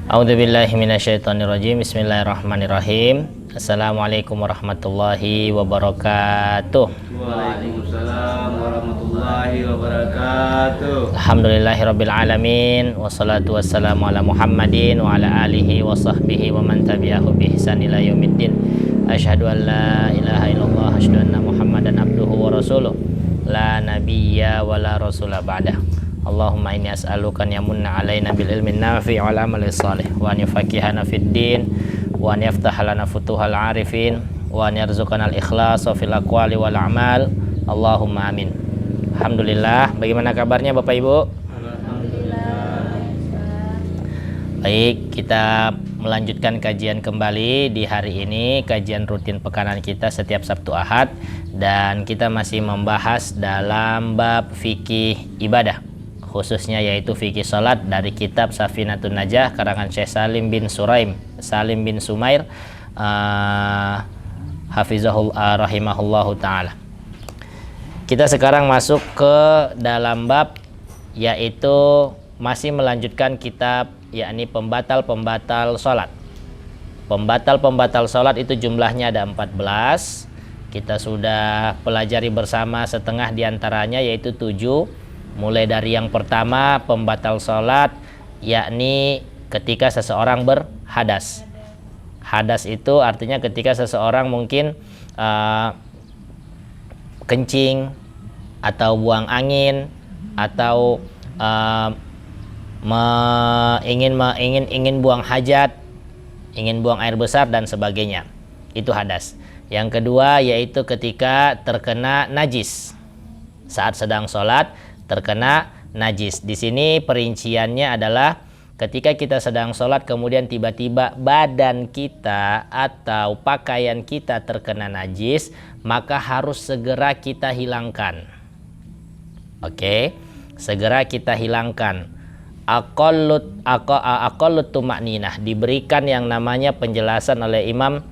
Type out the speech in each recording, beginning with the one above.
A'udzubillahi minasyaitonirrajim. Bismillahirrahmanirrahim. Assalamualaikum warahmatullahi wabarakatuh. Waalaikumsalam warahmatullahi wabarakatuh. Alhamdulillahirabbil alamin wassalatu wassalamu ala Muhammadin wa ala alihi wa sahbihi wa man tabi'ahu bi ihsan ila yaumiddin. Asyhadu an la ilaha illallah, asyhadu anna Muhammadan abduhu wa rasuluh. La nabiyya wa la rasula ba'dah. Allahumma inni as'aluka an yamunna alaina bil ilmin nafi' wal amali shalih wa an yufaqihana fid din wa an yaftah lana futuhal arifin wa an yarzuqana al ikhlas fil aqwali wal a'mal. Allahumma amin. Alhamdulillah. Bagaimana kabarnya Bapak Ibu? Alhamdulillah. Baik, kita melanjutkan kajian kembali di hari ini, kajian rutin pekanan kita setiap Sabtu Ahad, dan kita masih membahas dalam bab fikih ibadah, khususnya yaitu fikih salat dari kitab Safinatun Najah karangan Syekh Salim bin Sumair rahimahullahu taala. Kita sekarang masuk ke dalam bab yaitu masih melanjutkan kitab yakni pembatal-pembatal salat. Pembatal-pembatal salat itu jumlahnya ada 14. Kita sudah pelajari bersama setengah diantaranya yaitu 7. Mulai dari yang pertama, pembatal sholat, yakni ketika seseorang berhadas. Hadas itu artinya ketika seseorang mungkin kencing atau buang angin atau ingin buang hajat, ingin buang air besar dan sebagainya. Itu hadas. Yang kedua yaitu ketika terkena najis saat sedang sholat. Terkena najis. Di sini perinciannya adalah ketika kita sedang sholat kemudian tiba-tiba badan kita atau pakaian kita terkena najis, maka harus segera kita hilangkan. Oke, segera kita hilangkan. Aqallut tuma'ninah, diberikan yang namanya penjelasan oleh Imam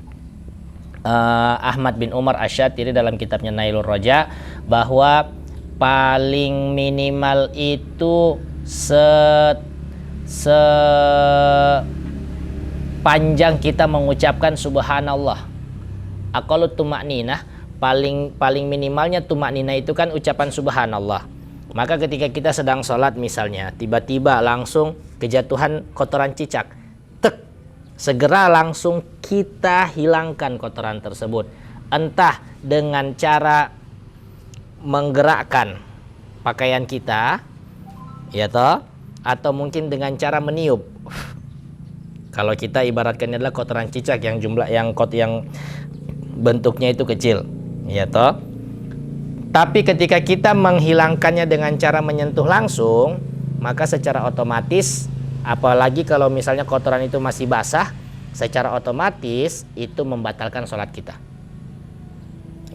Ahmad bin Umar Asy-Syatiri dalam kitabnya Nailur Raja, bahwa paling minimal itu sepanjang kita mengucapkan subhanallah. Aqallut tuma'ninah, paling minimalnya tuma'ninah itu kan ucapan subhanallah. Maka ketika kita sedang sholat misalnya, tiba-tiba langsung kejatuhan kotoran cicak, segera langsung kita hilangkan kotoran tersebut. Entah dengan cara menggerakkan pakaian kita, ya toh, atau mungkin dengan cara meniup. Kalau kita ibaratkan adalah kotoran cicak yang yang bentuknya itu kecil, ya toh. Tapi ketika kita menghilangkannya dengan cara menyentuh langsung, maka secara otomatis, apalagi kalau misalnya kotoran itu masih basah, secara otomatis itu membatalkan sholat kita.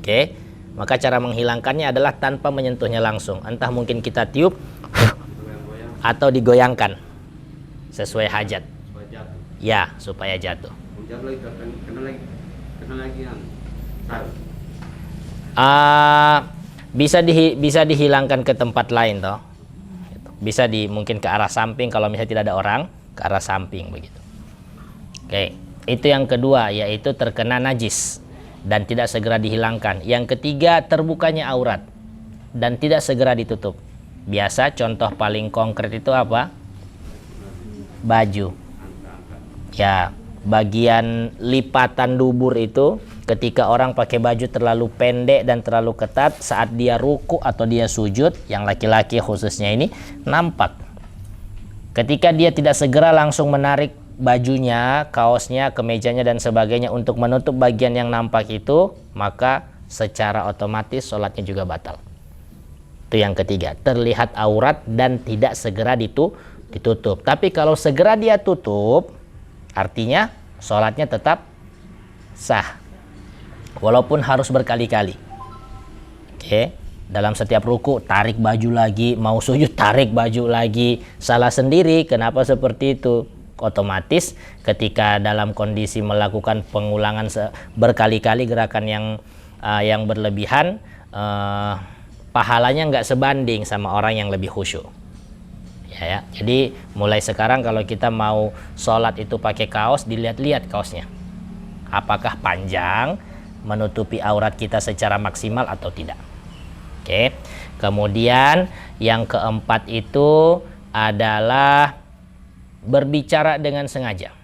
Oke, maka cara menghilangkannya adalah tanpa menyentuhnya langsung. Entah mungkin kita tiup atau digoyangkan sesuai hajat. Ya, supaya jatuh. Bisa dihilangkan ke tempat lain toh. Bisa mungkin ke arah samping kalau misalnya tidak ada orang, ke arah samping begitu. Oke, itu yang kedua yaitu terkena najis dan tidak segera dihilangkan. Yang ketiga, terbukanya aurat dan tidak segera ditutup. Biasa contoh paling konkret itu apa? Baju. Ya, bagian lipatan dubur itu ketika orang pakai baju terlalu pendek dan terlalu ketat, saat dia ruku atau dia sujud, yang laki-laki khususnya ini nampak. Ketika dia tidak segera langsung menarik bajunya, kaosnya, kemejanya dan sebagainya untuk menutup bagian yang nampak itu, maka secara otomatis sholatnya juga batal. Itu yang ketiga, terlihat aurat dan tidak segera ditutup. Tapi kalau segera dia tutup, artinya sholatnya tetap sah, walaupun harus berkali-kali. Oke, dalam setiap ruku tarik baju lagi, mau sujud tarik baju lagi, salah sendiri. Kenapa seperti itu? Otomatis ketika dalam kondisi melakukan pengulangan berkali-kali gerakan yang berlebihan, pahalanya nggak sebanding sama orang yang lebih khusyuk. Ya, Ya. Jadi mulai sekarang kalau kita mau sholat itu pakai kaos, dilihat-lihat kaosnya. Apakah panjang, menutupi aurat kita secara maksimal atau tidak. Oke. Kemudian yang keempat itu adalah berbicara dengan sengaja.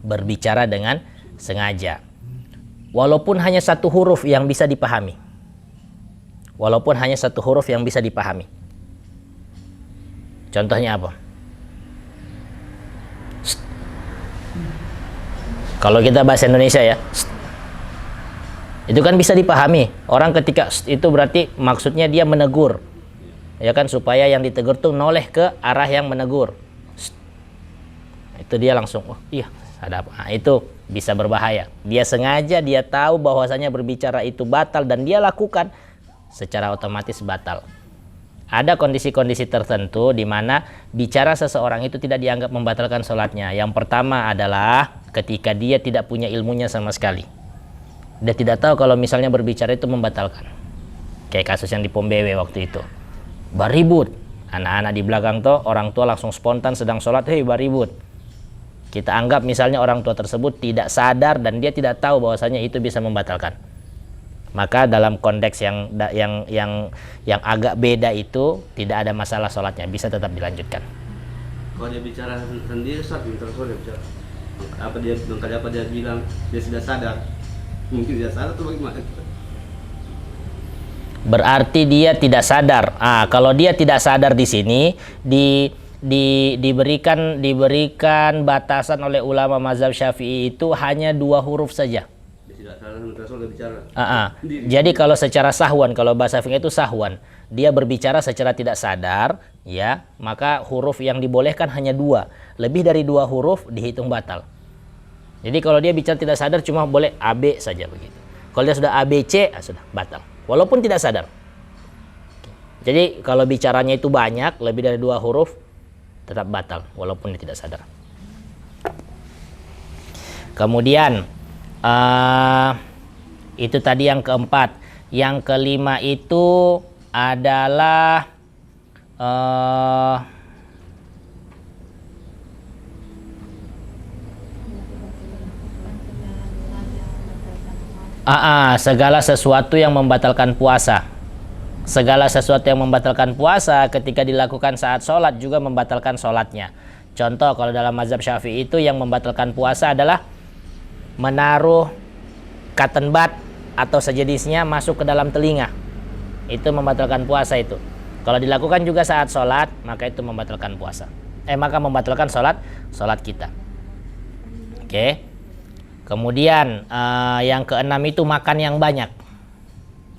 Berbicara dengan sengaja. Walaupun hanya satu huruf yang bisa dipahami. Walaupun hanya satu huruf yang bisa dipahami. Contohnya apa? Kalau kita bahasa Indonesia ya, itu kan bisa dipahami. Orang ketika itu berarti maksudnya dia menegur, ya kan, supaya yang ditegur tuh noleh ke arah yang menegur. Itu dia langsung, oh iya ada apa? Nah, itu bisa berbahaya. Dia sengaja, dia tahu bahwasanya berbicara itu batal dan dia lakukan, secara otomatis batal. Ada kondisi-kondisi tertentu di mana bicara seseorang itu tidak dianggap membatalkan sholatnya. Yang pertama adalah ketika dia tidak punya ilmunya sama sekali. Dia tidak tahu kalau misalnya berbicara itu membatalkan. Kayak kasus yang di Pombewe waktu itu. Baribut. Anak-anak di belakang tuh, orang tua langsung spontan sedang sholat, hei baribut. Kita anggap misalnya orang tua tersebut tidak sadar dan dia tidak tahu bahwasanya itu bisa membatalkan. Maka dalam konteks yang agak beda itu tidak ada masalah sholatnya, bisa tetap dilanjutkan. Kalau dia bicara sendiri, Ustaz, terus dia bicara. Apa dia bilang dia sudah sadar? Mungkin dia sadar atau bagaimana? Berarti dia tidak sadar. Kalau dia tidak sadar di sini diberikan batasan oleh ulama mazhab Syafi'i itu hanya 2 huruf saja. Jadi kalau secara sahwan, kalau bahasa fikih itu sahwan, dia berbicara secara tidak sadar, ya, maka huruf yang dibolehkan hanya 2. Lebih dari 2 huruf dihitung batal. Jadi kalau dia bicara tidak sadar cuma boleh AB saja begitu. Kalau dia sudah ABC, sudah batal. Walaupun tidak sadar. Jadi kalau bicaranya itu banyak, lebih dari 2 huruf, tetap batal walaupun dia tidak sadar. Kemudian itu tadi yang keempat. Yang kelima itu adalah segala sesuatu yang membatalkan puasa. Segala sesuatu yang membatalkan puasa ketika dilakukan saat sholat juga membatalkan sholatnya. Contoh kalau dalam mazhab Syafi'i itu yang membatalkan puasa adalah menaruh cotton bud atau sejenisnya masuk ke dalam telinga. Itu membatalkan puasa itu. Kalau dilakukan juga saat sholat, maka itu membatalkan puasa. Maka membatalkan sholat kita. Oke. Kemudian yang keenam itu makan yang banyak.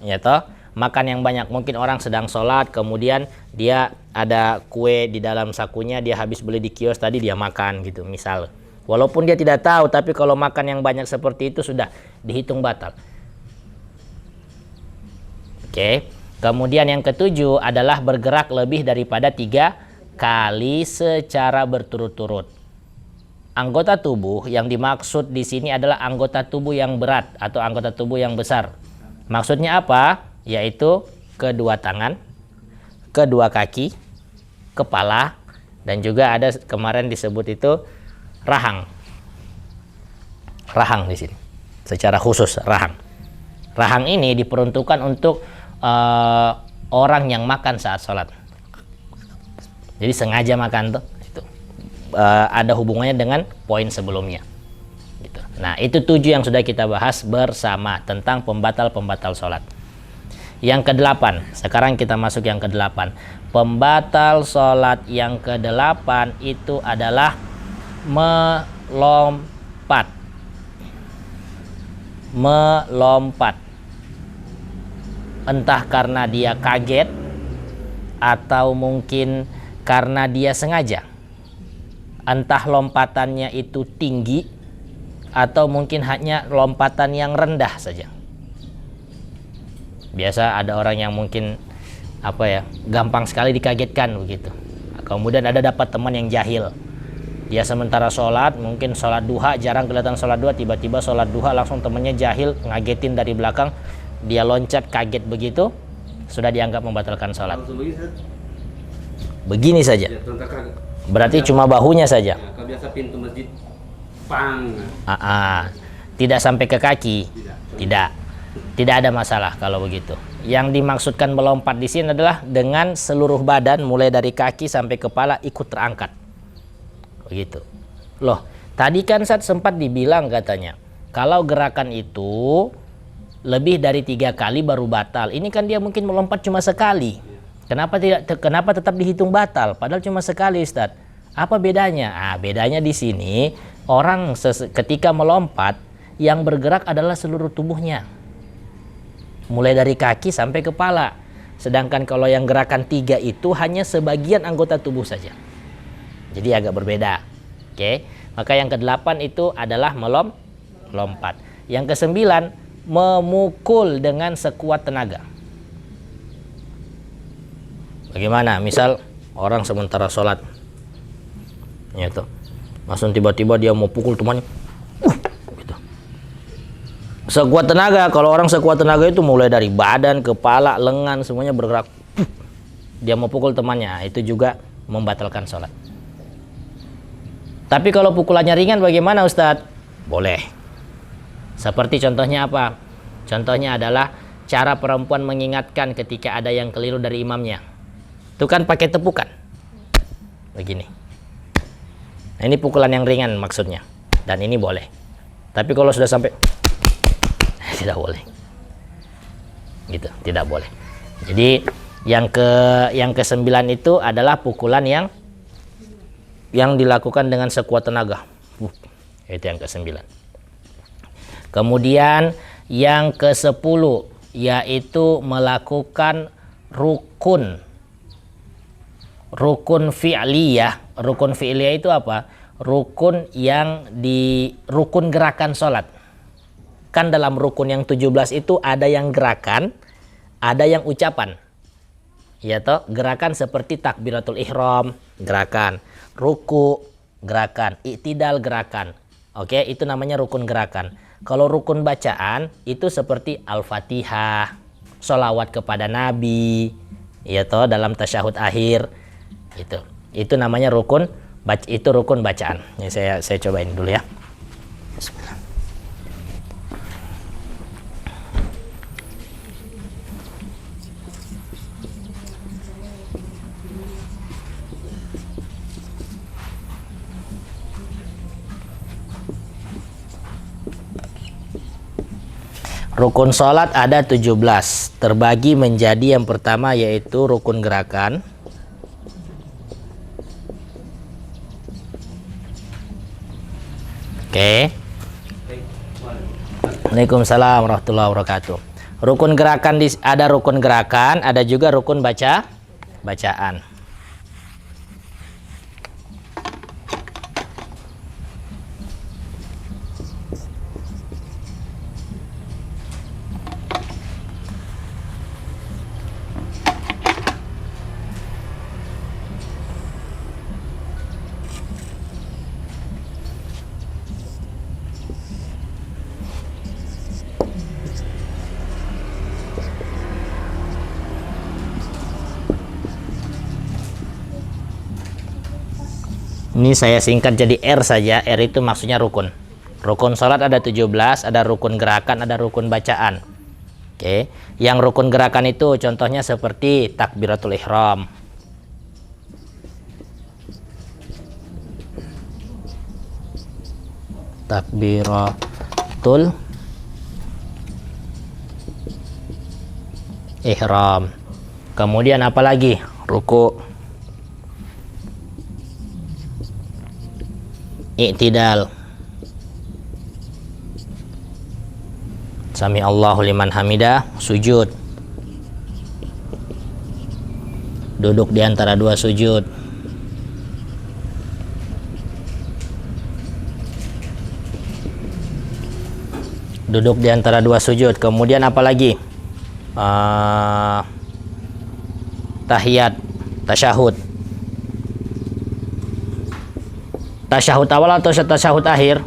Ya toh? Makan yang banyak. Mungkin orang sedang sholat, kemudian dia ada kue di dalam sakunya, dia habis beli di kios tadi, dia makan gitu misal. Walaupun dia tidak tahu, tapi kalau makan yang banyak seperti itu sudah dihitung batal. Oke. Kemudian yang ketujuh adalah bergerak lebih daripada 3 kali secara berturut-turut. Anggota tubuh yang dimaksud di sini adalah anggota tubuh yang berat atau anggota tubuh yang besar. Maksudnya apa? Yaitu kedua tangan, kedua kaki, kepala, dan juga ada kemarin disebut itu rahang. Rahang di sini. Secara khusus rahang. Rahang ini diperuntukkan untuk orang yang makan saat sholat. Jadi sengaja makan tuh. Itu. Ada hubungannya dengan poin sebelumnya. Gitu. Nah, itu 7 yang sudah kita bahas bersama tentang pembatal-pembatal sholat. Yang ke-8, sekarang kita masuk yang ke-8. Pembatal sholat yang ke-8 itu adalah melompat. Melompat. Entah karena dia kaget atau mungkin karena dia sengaja. Entah lompatannya itu tinggi atau mungkin hanya lompatan yang rendah saja. Biasa ada orang yang mungkin gampang sekali dikagetkan begitu. Kemudian ada dapat teman yang jahil. Dia sementara sholat, mungkin sholat duha, jarang kelihatan sholat duha, tiba-tiba sholat duha langsung temannya jahil, ngagetin dari belakang, dia loncat kaget begitu, sudah dianggap membatalkan sholat. begini saja. Ya, contoh kan, Berarti cuma bahunya saja. ya, kalau biasa pintu masjid pang. Tidak sampai ke kaki. Tidak. Tidak ada masalah kalau begitu. Yang dimaksudkan melompat di sini adalah dengan seluruh badan mulai dari kaki sampai kepala ikut terangkat. Begitu. Loh, tadi kan Ustaz sempat dibilang katanya, kalau gerakan itu lebih dari 3 kali baru batal. Ini kan dia mungkin melompat cuma sekali. Kenapa tetap dihitung batal? Padahal cuma sekali, Ustaz. Apa bedanya? Bedanya di sini orang ketika melompat yang bergerak adalah seluruh tubuhnya. Mulai dari kaki sampai kepala. Sedangkan kalau yang gerakan 3 itu hanya sebagian anggota tubuh saja. Jadi agak berbeda. Oke. Maka yang ke-8 itu adalah melompat. Yang ke-9 memukul dengan sekuat tenaga. Bagaimana? Misal orang sementara sholat, gitu. Langsung tiba-tiba dia mau pukul temannya. Gitu. Sekuat tenaga. Kalau orang sekuat tenaga itu mulai dari badan, kepala, lengan semuanya bergerak. Dia mau pukul temannya, itu juga membatalkan sholat. Tapi kalau pukulannya ringan bagaimana Ustadz? Boleh. Seperti contohnya apa? Contohnya adalah cara perempuan mengingatkan ketika ada yang keliru dari imamnya. Itu kan pakai tepukan. Begini. Nah, ini pukulan yang ringan maksudnya. Dan ini boleh. Tapi kalau sudah sampai tidak boleh. Gitu, tidak boleh. Jadi yang ke-9 itu adalah pukulan yang dilakukan dengan sekuat tenaga. Itu yang ke-9. Kemudian yang ke-10 yaitu melakukan rukun fi'liyah. Rukun fi'liyah itu apa? Rukun rukun gerakan sholat. Kan dalam rukun yang 17 itu ada yang gerakan, ada yang ucapan. Ya toh, gerakan seperti takbiratul ihram, gerakan, ruku, gerakan, i'tidal, gerakan. Oke, itu namanya rukun gerakan. Kalau rukun bacaan itu seperti Al-Fatihah, sholawat kepada Nabi, ya toh, dalam tasyahud akhir. Itu namanya rukun bacaan. Ini saya cobain dulu ya. Bismillah. Rukun sholat ada 17, terbagi menjadi yang pertama yaitu rukun gerakan. Oke. Waalaikumsalam warahmatullahi wabarakatuh. Rukun gerakan ada rukun gerakan, ada juga rukun bacaan. Ini saya singkat jadi R saja. R itu maksudnya rukun. Rukun sholat ada 17, ada rukun gerakan, ada rukun bacaan. Oke. Yang rukun gerakan itu contohnya seperti takbiratul ihram. Takbiratul ihram. Kemudian apa lagi? Ruku. I'tidal. Sami Allahu liman hamidah, sujud. Duduk di antara dua sujud. Duduk di antara dua sujud. Kemudian apa lagi? Tahiyat, tasyahud. Tasyahud awal atau tasyahud akhir?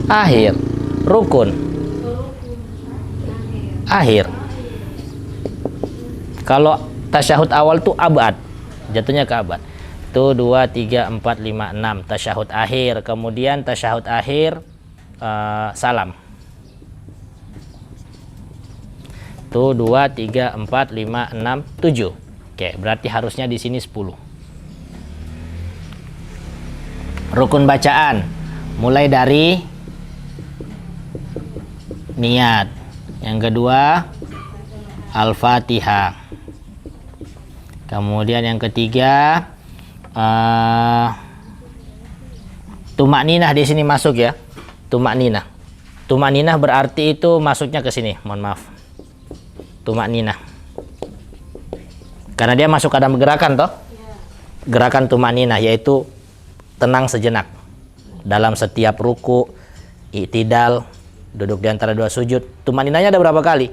Akhir. Rukun. Akhir. Kalau tasyahud awal tuh abad, jatuhnya ke abad. Itu 2, 3, 4, 5, 6 tasyahud akhir. Kemudian tasyahud akhir salam. Tuh 2, 3, 4, 5, 6, 7. Oke, berarti harusnya di sini 10. Rukun bacaan mulai dari niat. Yang kedua Al-Fatihah. Kemudian yang ketiga tumak ninah di sini masuk ya. Tumak ninah. Tumak ninah berarti itu masuknya ke sini. Mohon maaf. Tumak ninah. Karena dia masuk ke dalam gerakan toh. Gerakan tumak ninah yaitu tenang sejenak dalam setiap ruku, i'tidal, duduk di antara dua sujud. Tumak ninahnya ada berapa kali?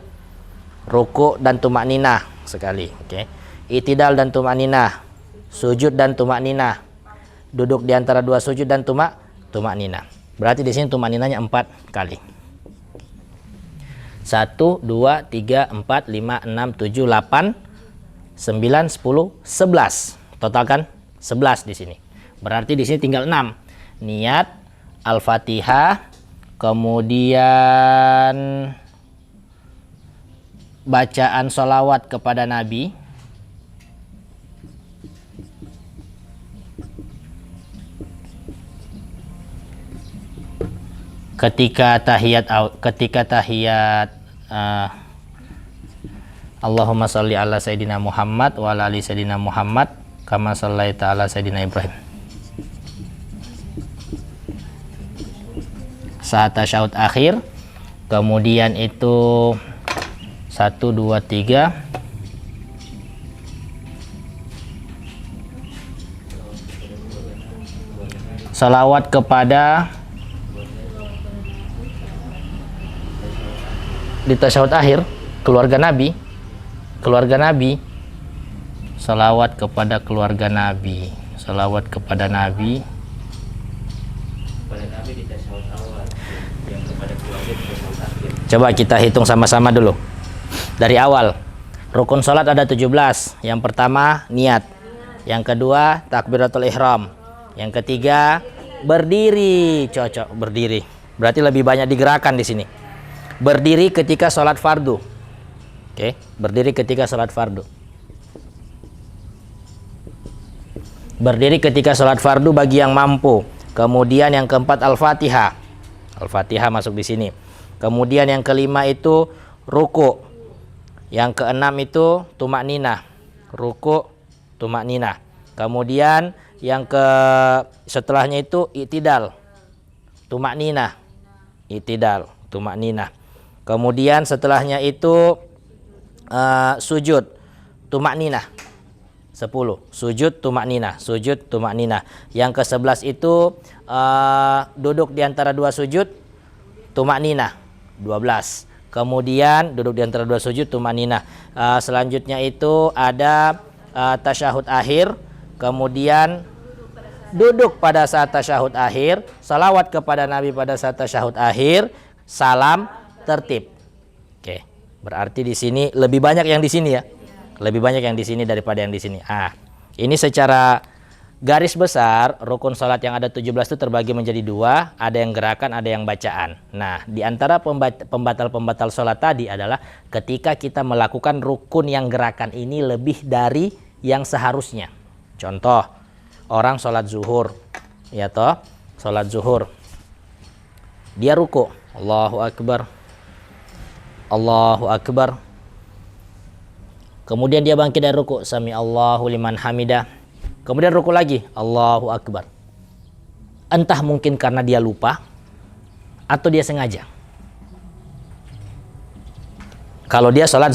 Ruku dan tumak ninah sekali. Oke. I'tidal dan tumak ninah, sujud dan tumak ninah, duduk di antara dua sujud dan tumak ninah. Berarti di sini tumak ninahnya 4 kali. 1, 2, 3, 4, 5, 6, 7, 8, 9, 10, 11. Total kan 11 di sini. Berarti di sini tinggal 6. Niat, Al-Fatihah, kemudian bacaan sholawat kepada Nabi, ketika tahiyat Allahumma sholli ala Sayyidina Muhammad wa ala ali Sayyidina Muhammad kama shallaita ala Sayyidina Ibrahim. Saat tasyahud akhir, kemudian itu 1, 2, 3 salawat kepada di tasyahud akhir keluarga Nabi, salawat kepada keluarga Nabi, salawat kepada Nabi di tasyahud awal, yang kepada keluarga di tasyahud akhir. Coba kita hitung sama-sama dulu dari awal. Rukun sholat ada 17. Yang pertama niat, yang kedua takbiratul ihram, yang ketiga berdiri. Cocok, berdiri berarti lebih banyak digerakkan di sini. Berdiri ketika sholat fardu. Oke, berdiri ketika sholat fardu. Berdiri ketika sholat fardu bagi yang mampu. Kemudian yang keempat Al-Fatihah. Al-Fatihah masuk di sini. Kemudian yang kelima itu ruku. Yang keenam itu tumak ninah. Ruku, tumak ninah. Kemudian yang setelahnya itu i'tidal. Tumak ninah. I'tidal, tumak ninah. Kemudian setelahnya itu sujud, tumak ninah. 10. Sujud, tumak ninah. Sujud, tumak ninah. Yang ke-11 itu duduk di antara dua sujud, tumak ninah. 12. Kemudian duduk di antara dua sujud, tumak ninah. Selanjutnya itu ada tasyahud akhir. Kemudian duduk pada saat tasyahud akhir, salawat kepada Nabi pada saat tasyahud akhir, salam, tertib. Oke, berarti di sini lebih banyak yang di sini ya. Lebih banyak yang di sini daripada yang di sini. Ini secara garis besar rukun salat yang ada 17 itu terbagi menjadi 2, ada yang gerakan, ada yang bacaan. Nah, di antara pembatal-pembatal salat tadi adalah ketika kita melakukan rukun yang gerakan ini lebih dari yang seharusnya. Contoh, orang salat zuhur, ya toh, salat zuhur. Dia ruku, Allahu Akbar. Allahu Akbar. Kemudian dia bangkit dari ruku, sami Allahu liman hamidah. Kemudian ruku lagi, Allahu Akbar. Entah mungkin karena dia lupa atau dia sengaja. Kalau dia sholat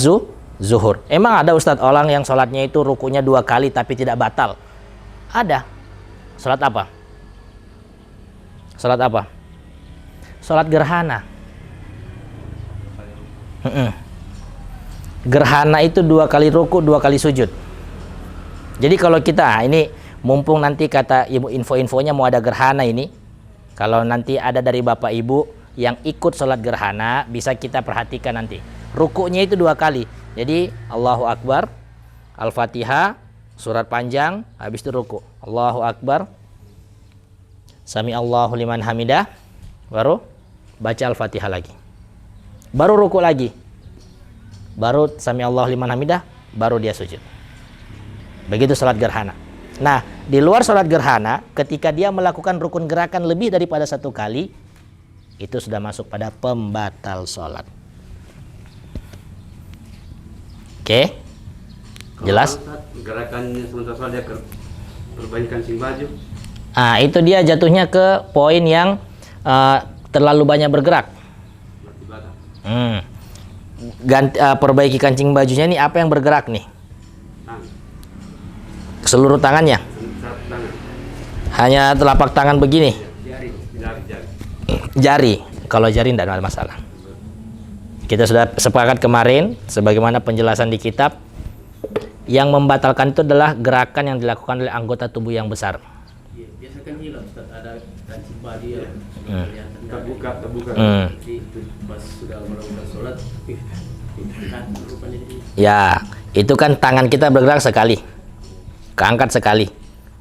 zuhur, emang ada Ustadz orang yang sholatnya itu rukunya 2 kali tapi tidak batal? Ada. Sholat apa? Sholat apa? Sholat gerhana. Gerhana itu 2 kali ruku, 2 kali sujud. Jadi kalau kita, ini mumpung nanti kata ibu info-infonya mau ada gerhana ini, kalau nanti ada dari bapak ibu yang ikut sholat gerhana, bisa kita perhatikan nanti. Rukunya itu 2 kali. Jadi Allahu Akbar, Al-Fatihah, surat panjang, habis itu ruku. Allahu Akbar, Sami Allahu liman hamidah, baru baca Al-Fatihah lagi. Baru ruku lagi. Baru Sami Allahu liman hamidah, baru dia sujud. Begitu salat gerhana. Nah, di luar salat gerhana, ketika dia melakukan rukun gerakan lebih daripada 1 kali, itu sudah masuk pada pembatal salat. Oke? Jelas? Gerakannya sementara soal dia perbanyak kancing baju. Ah, itu dia jatuhnya ke poin yang terlalu banyak bergerak. Berarti batal. Perbaiki kancing bajunya nih, apa yang bergerak nih? Tangan. Seluruh tangannya? Tangan. Hanya telapak tangan begini? Jari. Jari. Kalau jari tidak ada masalah. Kita sudah sepakat kemarin, sebagaimana penjelasan di kitab, yang membatalkan itu adalah gerakan yang dilakukan oleh anggota tubuh yang besar. Iya, biasa kan hilang Ustaz, ada kancing baju yang kelihatan Terbuka. Jadi itu pas sudah melakukan sholat, kan rupanya ini. Ya, itu kan tangan kita bergerak sekali, keangkat sekali.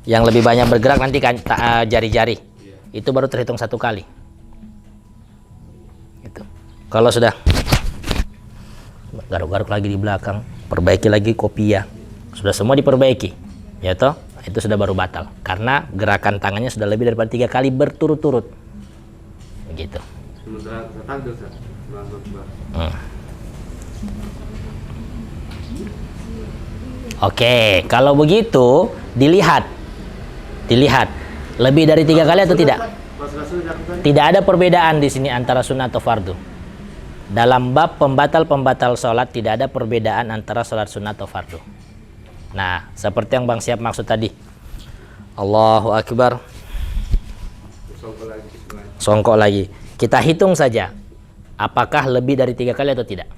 Yang lebih banyak bergerak nanti kan jari-jari. Itu baru terhitung 1 kali. Itu. Kalau sudah garuk-garuk lagi di belakang, perbaiki lagi kopiah, sudah semua diperbaiki, ya toh, itu sudah baru batal karena gerakan tangannya sudah lebih daripada 3 kali berturut-turut, begitu. Sementara takbir Ustaz. Oke, kalau begitu dilihat lebih dari 3 kali atau tidak? Tidak ada perbedaan di sini antara sunnah atau fardu. Dalam bab pembatal sholat tidak ada perbedaan antara sholat sunnah atau fardu. Nah, seperti yang Bang Siap maksud tadi, Allahu Akbar, songkok lagi. Kita hitung saja, apakah lebih dari 3 kali atau tidak?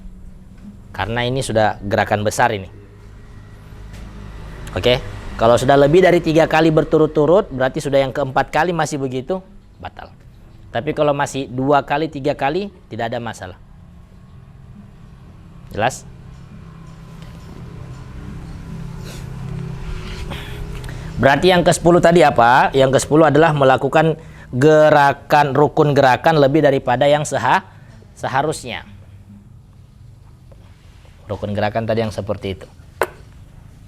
Karena ini sudah gerakan besar ini. Oke, kalau sudah lebih dari 3 kali berturut-turut, berarti sudah yang keempat kali masih begitu, batal. Tapi kalau masih 2 kali, 3 kali, tidak ada masalah. Jelas? Berarti yang ke-10 tadi apa? Yang ke-10 adalah melakukan rukun gerakan lebih daripada yang seharusnya. Rukun gerakan tadi yang seperti itu.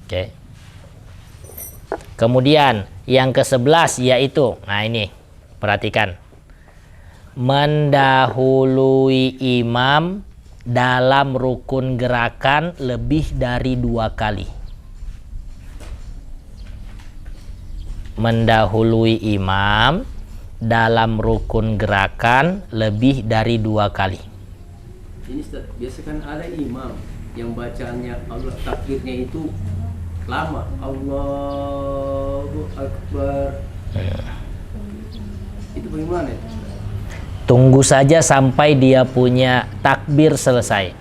Oke. Kemudian yang ke-11 yaitu, nah ini, perhatikan. Mendahului imam dalam rukun gerakan lebih dari 2 kali. Mendahului imam dalam rukun gerakan lebih dari 2 kali. Ini Ustaz, biasa kan ada imam yang bacaannya Allah takbirnya itu lama. Allahu Akbar. Itu bagaimana itu? Tunggu saja sampai dia punya takbir selesai.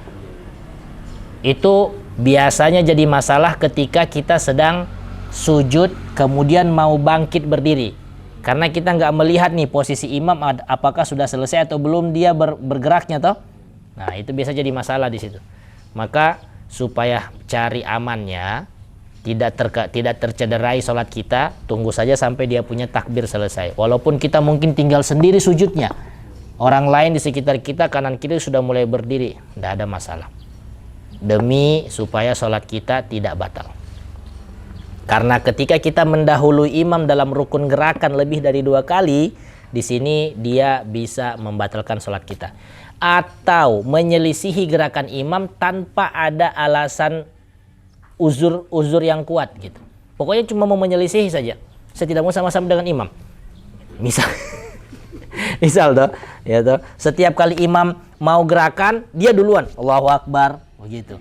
Itu biasanya jadi masalah ketika kita sedang sujud kemudian mau bangkit berdiri. Karena kita nggak melihat nih posisi imam apakah sudah selesai atau belum dia bergeraknya toh. Nah, itu biasa jadi masalah di situ. Maka supaya cari amannya, tidak tercederai sholat kita, tunggu saja sampai dia punya takbir selesai. Walaupun kita mungkin tinggal sendiri sujudnya, orang lain di sekitar kita kanan kiri sudah mulai berdiri, tidak ada masalah. Demi supaya sholat kita tidak batal. Karena ketika kita mendahului imam dalam rukun gerakan lebih dari 2 kali, di sini dia bisa membatalkan sholat kita. Atau menyelisihi gerakan imam tanpa ada alasan uzur yang kuat gitu. Pokoknya cuma mau menyelisihi saja. Saya tidak mau sama-sama dengan imam. Misal toh, ya toh, setiap kali imam mau gerakan, dia duluan Allahu Akbar begitu.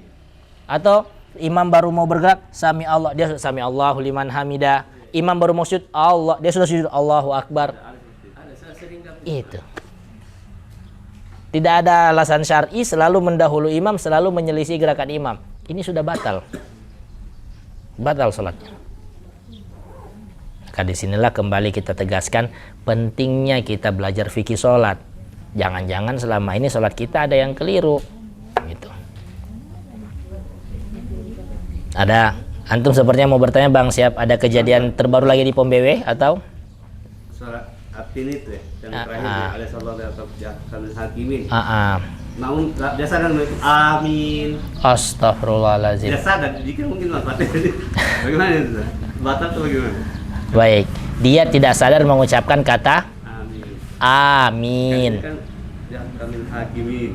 Atau imam baru mau bergerak, Sami Allah, dia Sami Allahu liman hamidah. Imam baru mau sujud, Allah, dia sudah sujud Allahu Akbar. Itu. Tidak ada alasan syar'i selalu mendahului imam, selalu menyelisih gerakan imam. Ini sudah batal. Batal sholatnya. Maka disinilah kembali kita tegaskan pentingnya kita belajar fikih sholat. Jangan-jangan selama ini sholat kita ada yang keliru. Gitu. Ada Antum sepertinya mau bertanya Bang, siap ada kejadian terbaru lagi di Pom BW atau? Surat Atin itu ya, yang terakhir Ah, ya, ada sallallahu alaihi hakimin. Ah. Namun biasa kan itu amin. Astagfirullahaladzim. Biasa dan jika mungkin manfaatnya. Bagaimana itu? Batal atau bagaimana? Baik, dia tidak sadar mengucapkan kata Amin. amin. Kan jazakallahu hakimin.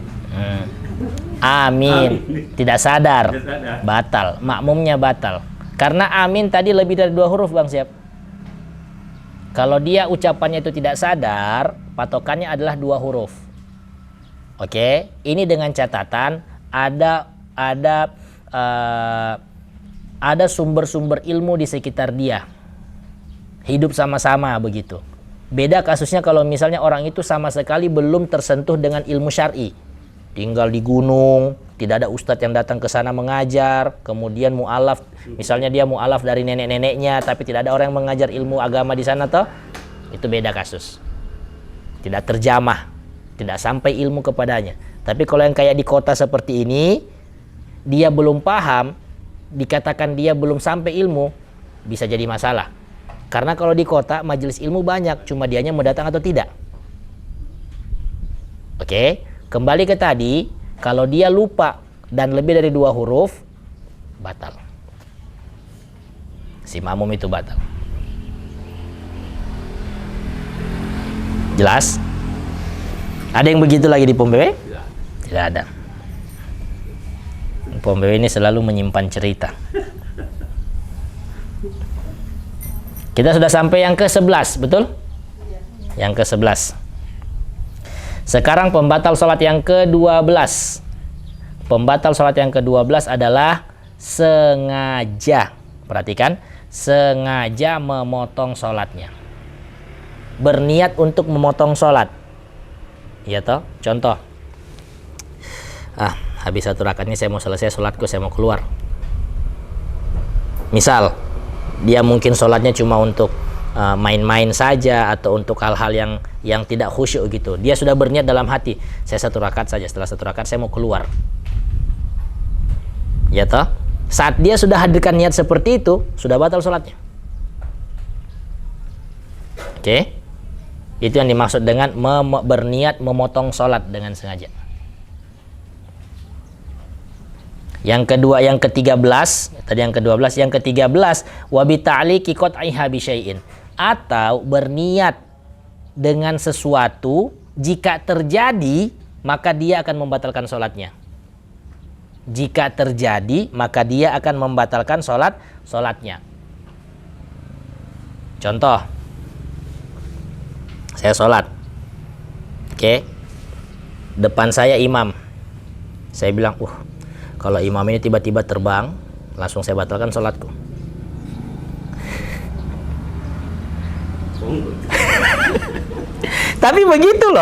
Amin. Tidak sadar. Tidak sadar. Batal. Makmumnya batal. Karena amin tadi lebih dari 2 huruf Bang Siap. Kalau dia ucapannya itu tidak sadar, patokannya adalah 2 huruf. Oke, ini dengan catatan ada sumber-sumber ilmu di sekitar dia. Hidup sama-sama begitu. Beda kasusnya kalau misalnya orang itu sama sekali belum tersentuh dengan ilmu syar'i. Tinggal di gunung, tidak ada ustadz yang datang ke sana mengajar, kemudian mu'alaf, misalnya dia mu'alaf dari nenek-neneknya, tapi tidak ada orang yang mengajar ilmu agama di sana toh, itu beda kasus. Tidak terjamah, tidak sampai ilmu kepadanya. Tapi kalau yang kayak di kota seperti ini, dia belum paham, dikatakan dia belum sampai ilmu, bisa jadi masalah. Karena kalau di kota majelis ilmu banyak, cuma dianya mau datang atau tidak. Oke, kembali ke tadi, kalau dia lupa dan lebih dari 2 huruf, batal. Si makmum itu batal. Jelas? Ada yang begitu lagi di Pom BW? Tidak ada. Pom BW ini selalu menyimpan cerita. Kita sudah sampai yang ke-11, betul? Yang ke-11. Sekarang pembatal sholat yang ke-12. Pembatal sholat yang ke-12 adalah sengaja. Perhatikan, sengaja memotong sholatnya. Berniat untuk memotong sholat. Iya toh? Contoh. Habis 1 rakaat ini saya mau selesai sholatku, saya mau keluar. Misal, dia mungkin sholatnya cuma untuk main-main saja atau untuk hal-hal yang tidak khusyuk gitu. Dia sudah berniat dalam hati, saya 1 rakaat saja, setelah 1 rakaat saya mau keluar. Ya toh? Saat dia sudah hadirkan niat seperti itu, sudah batal sholatnya. Oke? Itu yang dimaksud dengan berniat memotong sholat dengan sengaja. Yang kedua, yang ke-13, tadi yang ke-12, yang ke-13 wa bi ta'liqi qat'iha bi syai'in, atau berniat dengan sesuatu, jika terjadi maka dia akan membatalkan sholatnya. Jika terjadi maka dia akan membatalkan sholatnya. Contoh, saya sholat, oke, depan saya imam, saya bilang, kalau imam ini tiba-tiba terbang, langsung saya batalkan sholatku. Tapi begitu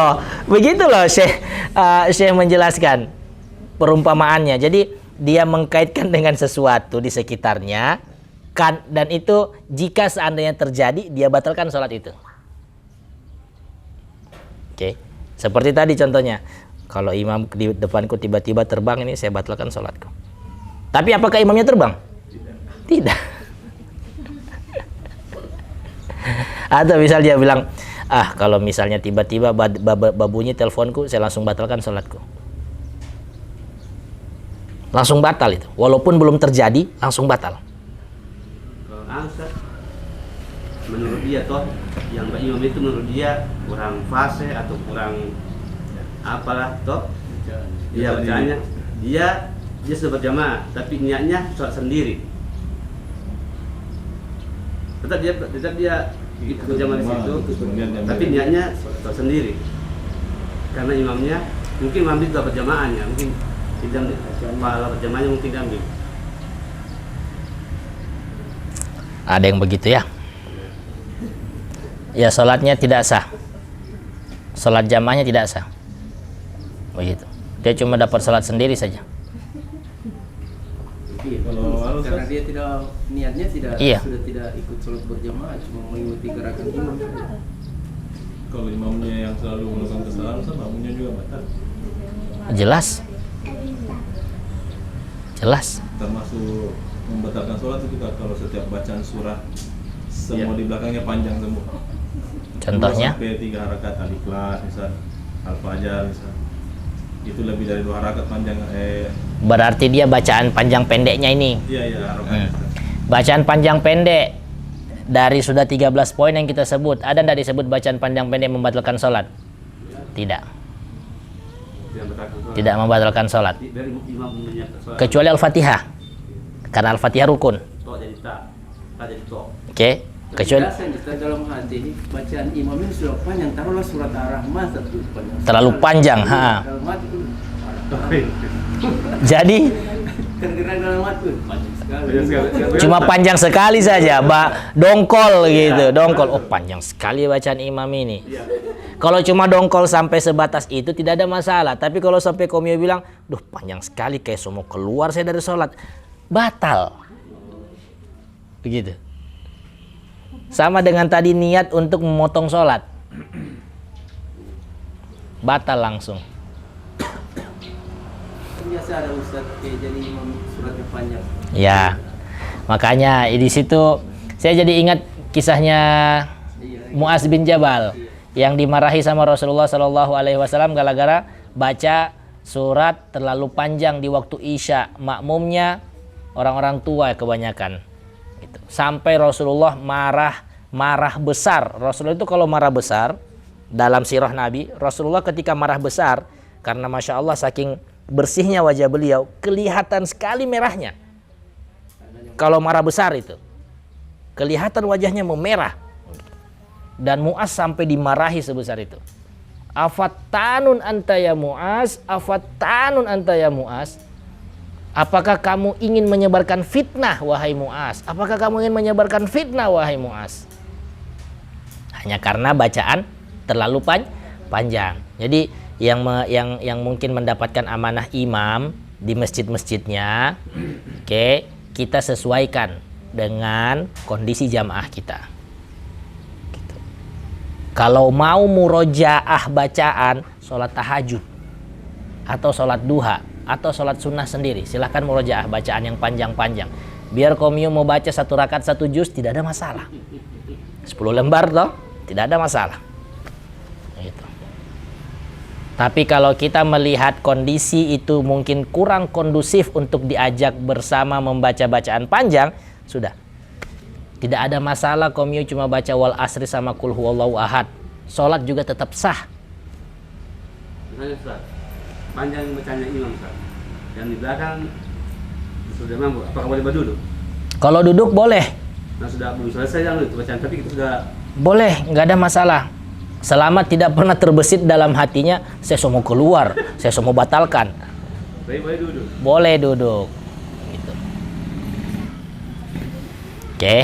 loh Syekh menjelaskan perumpamaannya. Jadi dia mengkaitkan dengan sesuatu di sekitarnya, kan, dan itu jika seandainya terjadi, dia batalkan sholat itu. Oke, seperti tadi contohnya. Kalau imam di depanku tiba-tiba terbang, ini saya batalkan sholatku. Tapi apakah imamnya terbang? Tidak. Atau misal dia bilang, kalau misalnya tiba-tiba babunyi teleponku, saya langsung batalkan sholatku. Langsung batal itu. Walaupun belum terjadi, langsung batal. Kalau angkat, menurut dia toh, yang imam itu menurut dia kurang fase atau kurang apalah toh, dia bacaannya dia sudah berjamaah tapi niatnya sholat sendiri, tetap dia ikut berjamaah di situ tapi niatnya sholat sendiri karena imamnya mungkin imam itu berjamaahnya, mungkin tidak pahala berjamaahnya mungkin diambil. Ada yang begitu ya? Ya, sholatnya tidak sah, sholat jamaahnya tidak sah. Begitu. Dia cuma dapat sholat sendiri saja. Karena dia tidak, niatnya tidak, iya, sudah tidak ikut sholat berjamaah, cuma mengikuti gerakan imam saja. Kalau imamnya yang selalu melakukan kesalahan, makmumnya juga batal. Jelas. Termasuk membatalkan sholat itu kalau setiap bacaan surah semua di belakangnya panjang semua. Contohnya? 2 sampai 3 rakaat Al-Ikhlas misal, Al-Fajr misal. Itu lebih dari 2 rakaat panjang. Berarti dia bacaan panjang pendeknya ini. Iya, rakaat. Bacaan panjang pendek dari sudah 13 poin yang kita sebut, ada tidak disebut bacaan panjang pendek membatalkan sholat? Tidak. Tidak membatalkan sholat. Dari imam menyiapkan sholat. Kecuali Al-Fatihah. Karena Al-Fatihah rukun. Tok jadi tak jadi tok. Oke. Kecuali Biasa yang kita dalam hati ini bacaan imam ini sudah panjang, taruhlah surat Ar-Rahman satu panjang. terlalu panjang. Dalam hati itu. Jadi Kadang-kadang dalam hati itu panjang sekali. cuma panjang sekali saja, dongkol gitu, dongkol. Oh, panjang sekali bacaan imam ini. Kalau cuma dongkol sampai sebatas itu tidak ada masalah. Tapi kalau sampai komio bilang, duh panjang sekali kayak semua keluar saya dari sholat, batal. Begitu. Sama dengan tadi niat untuk memotong sholat, batal langsung. Biasa ada ustadz jadi imam suratnya panjang. Ya, makanya di situ saya jadi ingat kisahnya Mu'az bin Jabal yang dimarahi sama Rasulullah Shallallahu Alaihi Wasallam gara-gara baca surat terlalu panjang di waktu Isya. Makmumnya orang-orang tua kebanyakan. Gitu. Sampai Rasulullah marah besar. Rasulullah itu kalau marah besar dalam sirah Nabi, Rasulullah ketika marah besar karena masya Allah saking bersihnya wajah beliau, kelihatan sekali merahnya. Kalau marah besar itu kelihatan wajahnya memerah. Dan Mu'az sampai dimarahi sebesar itu. Afattanun anta ya Mu'az, afattanun anta ya Mu'az. Apakah kamu ingin menyebarkan fitnah wahai Mu'az? Apakah kamu ingin menyebarkan fitnah wahai Mu'az? Hanya karena bacaan terlalu panjang. Jadi yang mungkin mendapatkan amanah imam di masjid-masjidnya, oke, kita sesuaikan dengan kondisi jamaah kita. Gitu. Kalau mau murojaah bacaan, sholat tahajud atau sholat duha atau sholat sunnah sendiri, silahkan murojaah bacaan yang panjang-panjang. Biar komio mau baca 1 rakaat 1 juz tidak ada masalah. 10 lembar toh, tidak ada masalah. Gitu. Tapi kalau kita melihat kondisi itu mungkin kurang kondusif untuk diajak bersama membaca bacaan panjang, sudah. Tidak ada masalah komio cuma baca wal asri sama kul huwallahu ahad. Sholat juga tetap sah. Misalnya Ustaz, panjang bacanya imam Ustaz. Yang di belakang sudah mampu, apakah boleh berduduk? Kalau duduk boleh. Nah sudah belum selesai yang itu bacaan, tapi kita sudah Boleh, nggak ada masalah. Selama tidak pernah terbesit dalam hatinya, saya semua keluar, saya semua batalkan. boleh duduk. Boleh duduk. Gitu. Oke.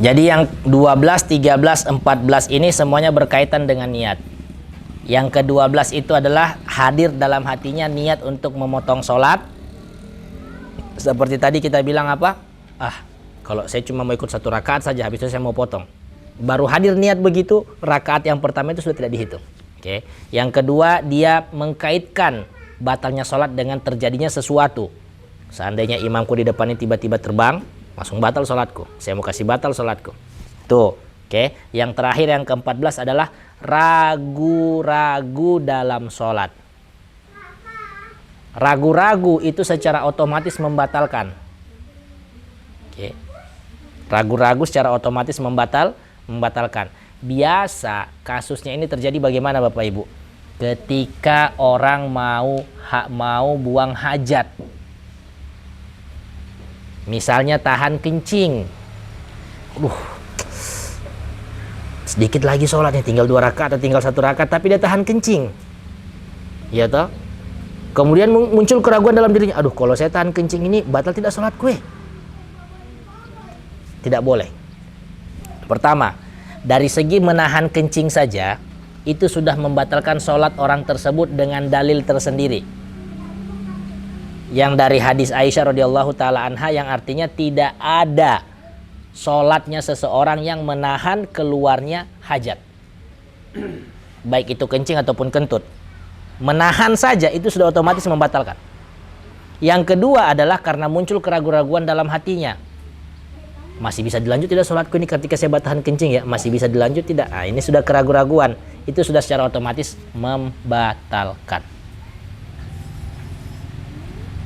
Jadi yang 12, 13, 14 ini semuanya berkaitan dengan niat. Yang ke-12 itu adalah hadir dalam hatinya niat untuk memotong sholat. Seperti tadi kita bilang apa? Kalau saya cuma mau ikut 1 rakaat saja, habis itu saya mau potong. Baru hadir niat begitu, rakaat yang pertama itu sudah tidak dihitung. Oke. Yang kedua, dia mengkaitkan batalnya sholat dengan terjadinya sesuatu. Seandainya imamku di depannya tiba-tiba terbang, langsung batal sholatku. Saya mau kasih batal sholatku. Tuh. Oke. Yang terakhir yang ke-14 adalah ragu-ragu dalam sholat. Ragu-ragu itu secara otomatis membatalkan. Oke. Ragu-ragu secara otomatis membatalkan. Biasa kasusnya ini terjadi bagaimana Bapak Ibu? Ketika orang mau buang hajat. Misalnya tahan kencing. Sedikit lagi sholatnya, tinggal 2 rakaat atau tinggal 1 rakaat, tapi dia tahan kencing. Ya toh? Kemudian muncul keraguan dalam dirinya, aduh kalau saya tahan kencing ini batal tidak sholat gue? Tidak boleh. Pertama, dari segi menahan kencing saja itu sudah membatalkan sholat orang tersebut dengan dalil tersendiri. Yang dari hadis Aisyah radhiyallahu taala anha yang artinya tidak ada sholatnya seseorang yang menahan keluarnya hajat. Baik itu kencing ataupun kentut. Menahan saja itu sudah otomatis membatalkan. Yang kedua adalah karena muncul keraguan-raguan dalam hatinya. Masih bisa dilanjut tidak sholatku ini ketika saya tahan kencing ya? Masih bisa dilanjut tidak? Nah, ini sudah keraguan-raguan. Itu sudah secara otomatis membatalkan.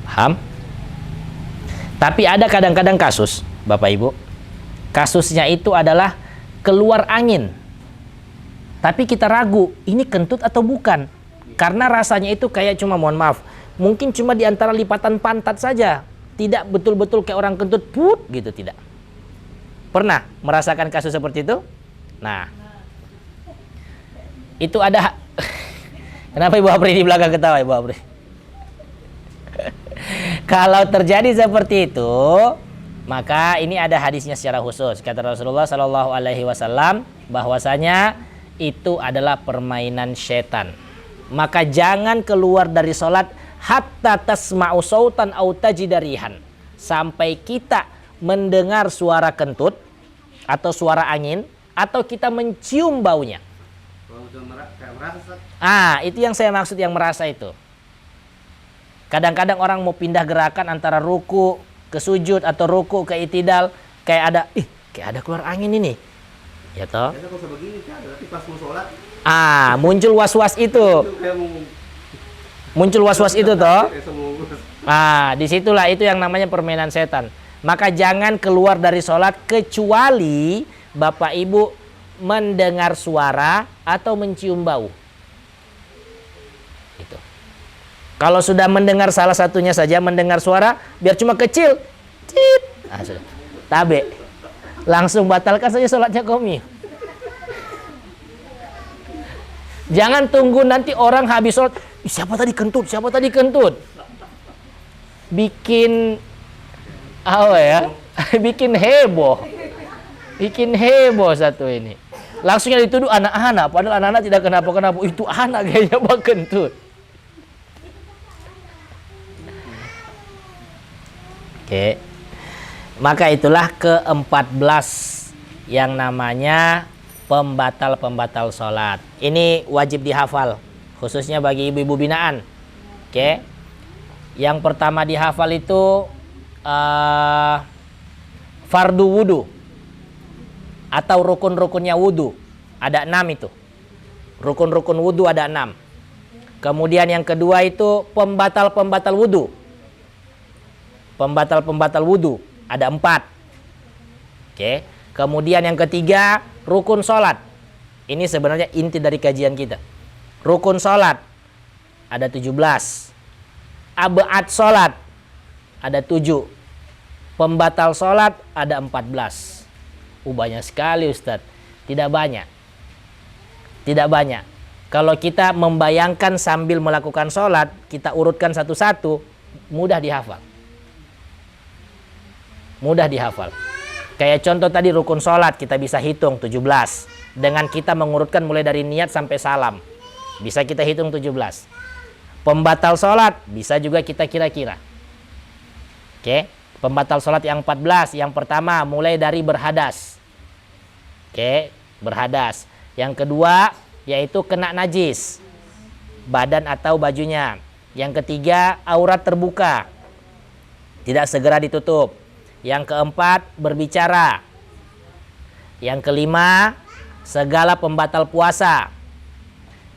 Paham? Tapi ada kadang-kadang kasus, Bapak Ibu. Kasusnya itu adalah keluar angin. Tapi kita ragu, ini kentut atau bukan? Karena rasanya itu kayak cuma, mohon maaf, mungkin cuma di antara lipatan pantat saja. Tidak betul-betul kayak orang kentut, put gitu, tidak. Pernah merasakan kasus seperti itu? Nah, itu ada. Kenapa Ibu Apri di belakang ketawa, Ibu Apri? Kalau terjadi seperti itu, maka ini ada hadisnya secara khusus. Kata Rasulullah Shallallahu Alaihi Wasallam bahwasanya itu adalah permainan setan. Maka jangan keluar dari sholat hatta tasma'u sautan au tajidarihan, sampai kita mendengar suara kentut atau suara angin atau kita mencium baunya. Itu yang saya maksud, yang merasa itu. Kadang-kadang orang mau pindah gerakan antara ruku ke sujud atau ruku ke itidal, kayak ada keluar angin ini. Ya toh? Muncul was-was itu. Muncul was-was itu toh. Disitulah itu yang namanya permainan setan. Maka jangan keluar dari sholat kecuali Bapak Ibu mendengar suara atau mencium bau. Itu. Kalau sudah mendengar salah satunya saja, mendengar suara, biar cuma kecil, sudah. Tabe. Langsung batalkan saja sholatnya komi. Jangan tunggu nanti orang habis sholat, siapa tadi kentut, siapa tadi kentut. Bikin bikin heboh. Bikin heboh satu ini. Langsungnya dituduh anak-anak, padahal anak-anak tidak kenapa-kenapa. Itu anak kayaknya bak kentut. Oke. Maka itulah ke-14 yang namanya pembatal-pembatal sholat. Ini wajib dihafal, khususnya bagi ibu-ibu binaan. Oke. Yang pertama dihafal itu fardu wudu atau rukun-rukunnya wudu. Ada 6 itu. Rukun-rukun wudu ada 6. Kemudian yang kedua itu pembatal-pembatal wudu. Pembatal-pembatal wudu ada 4. Oke. Kemudian yang ketiga rukun sholat. Ini sebenarnya inti dari kajian kita. Rukun sholat ada 17. Ab'ad sholat ada 7. Pembatal sholat ada 14. Banyak sekali Ustadz. Tidak banyak. Tidak banyak. Kalau kita membayangkan sambil melakukan sholat, kita urutkan satu-satu, mudah dihafal. Mudah dihafal. Kayak contoh tadi rukun sholat kita bisa hitung 17. Dengan kita mengurutkan mulai dari niat sampai salam. Bisa kita hitung 17. Pembatal sholat bisa juga kita kira-kira. Oke. Pembatal sholat yang 14. Yang pertama mulai dari berhadas. Oke. Berhadas. Yang kedua yaitu kena najis. Badan atau bajunya. Yang ketiga aurat terbuka. Tidak segera ditutup. Yang keempat, berbicara. Yang kelima, segala pembatal puasa.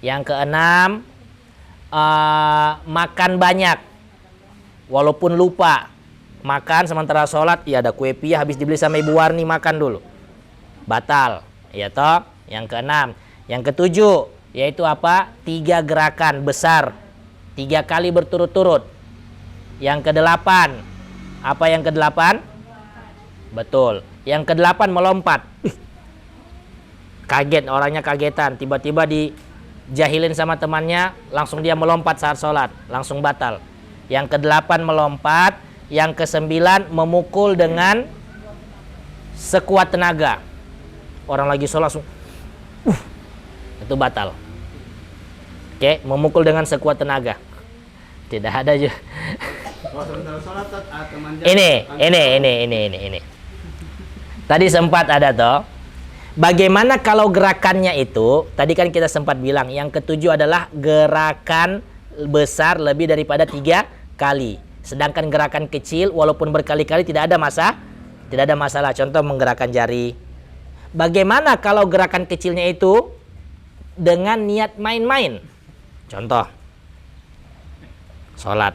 Yang keenam, makan banyak. Walaupun lupa. Makan sementara sholat, ya ada kue pia habis dibeli sama Ibu Warni, makan dulu. Batal. Ya toh? Yang keenam. Yang ketujuh, yaitu apa? 3 gerakan besar. 3 kali berturut-turut. Yang kedelapan, apa yang kedelapan? Betul. Yang ke-8 melompat. Kaget, orangnya kagetan. Tiba-tiba dijahilin sama temannya, langsung dia melompat saat sholat. Langsung batal. Yang ke-8 melompat. Yang ke-9 memukul dengan sekuat tenaga. Orang lagi sholat langsung. Itu batal. Oke, memukul dengan sekuat tenaga. Tidak ada juga. Ini. Tadi sempat ada toh. Bagaimana kalau gerakannya itu? Tadi kan kita sempat bilang yang ketujuh adalah gerakan besar lebih daripada 3 kali. Sedangkan gerakan kecil walaupun berkali-kali tidak ada masalah. Contoh menggerakkan jari. Bagaimana kalau gerakan kecilnya itu dengan niat main-main? Contoh, sholat.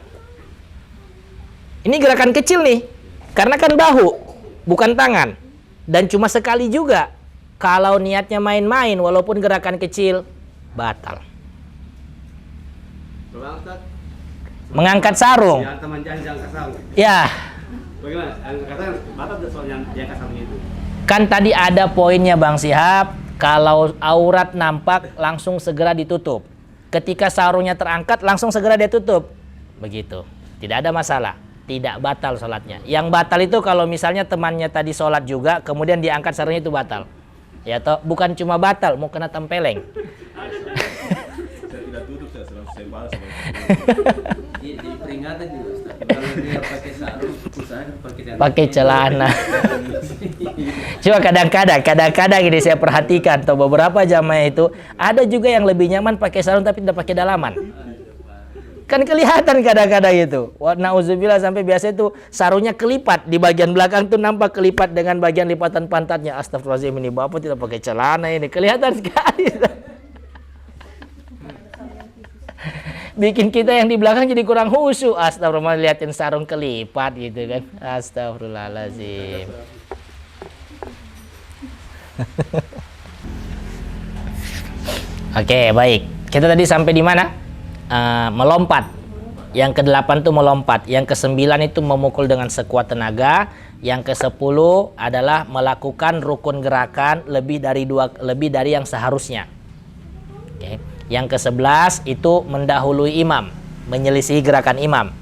Ini gerakan kecil nih, karena kan bahu, bukan tangan. Dan cuma sekali juga. Kalau niatnya main-main walaupun gerakan kecil, batal. Mengangkat sarung. Ya, teman jangan sarung. Ya. Bagaimana? Angkat sarung, batal soalnya diangkat sarung itu. Kan tadi ada poinnya Bang Sihab, kalau aurat nampak langsung segera ditutup. Ketika sarungnya terangkat langsung segera dia tutup. Begitu. Tidak ada masalah. Tidak batal sholatnya. Yang batal itu kalau misalnya temannya tadi sholat juga, kemudian diangkat sarungnya itu batal. Ya toh, bukan cuma batal, mau kena tempeleng. Saya tidak tutup, saya selalu saya balas. Di peringatan juga Ustaz. Kalau dia pakai sarung, usahakan Pakai celana. Cuma kadang-kadang ini saya perhatikan atau beberapa jamaah itu ada juga yang lebih nyaman pakai sarung tapi tidak pakai dalaman. Kan kelihatan kadang-kadang itu. Wa nauzubillah, sampai biasa itu sarungnya kelipat di bagian belakang tuh nampak kelipat dengan bagian lipatan pantatnya. Astagfirullahaladzim, ini bapak tidak pakai celana ini. Kelihatan sekali. Bikin kita yang di belakang jadi kurang khusyuk. Astagfirullah, liatin sarung kelipat gitu kan. Astagfirullahaladzim. Oke, baik. Kita tadi sampai di mana? Melompat. Yang ke-8 itu melompat. Yang ke-9 itu memukul dengan sekuat tenaga. Yang ke-10 adalah melakukan rukun gerakan lebih dari yang seharusnya. Oke. Yang ke-11 itu mendahului imam, menyelisihi gerakan imam.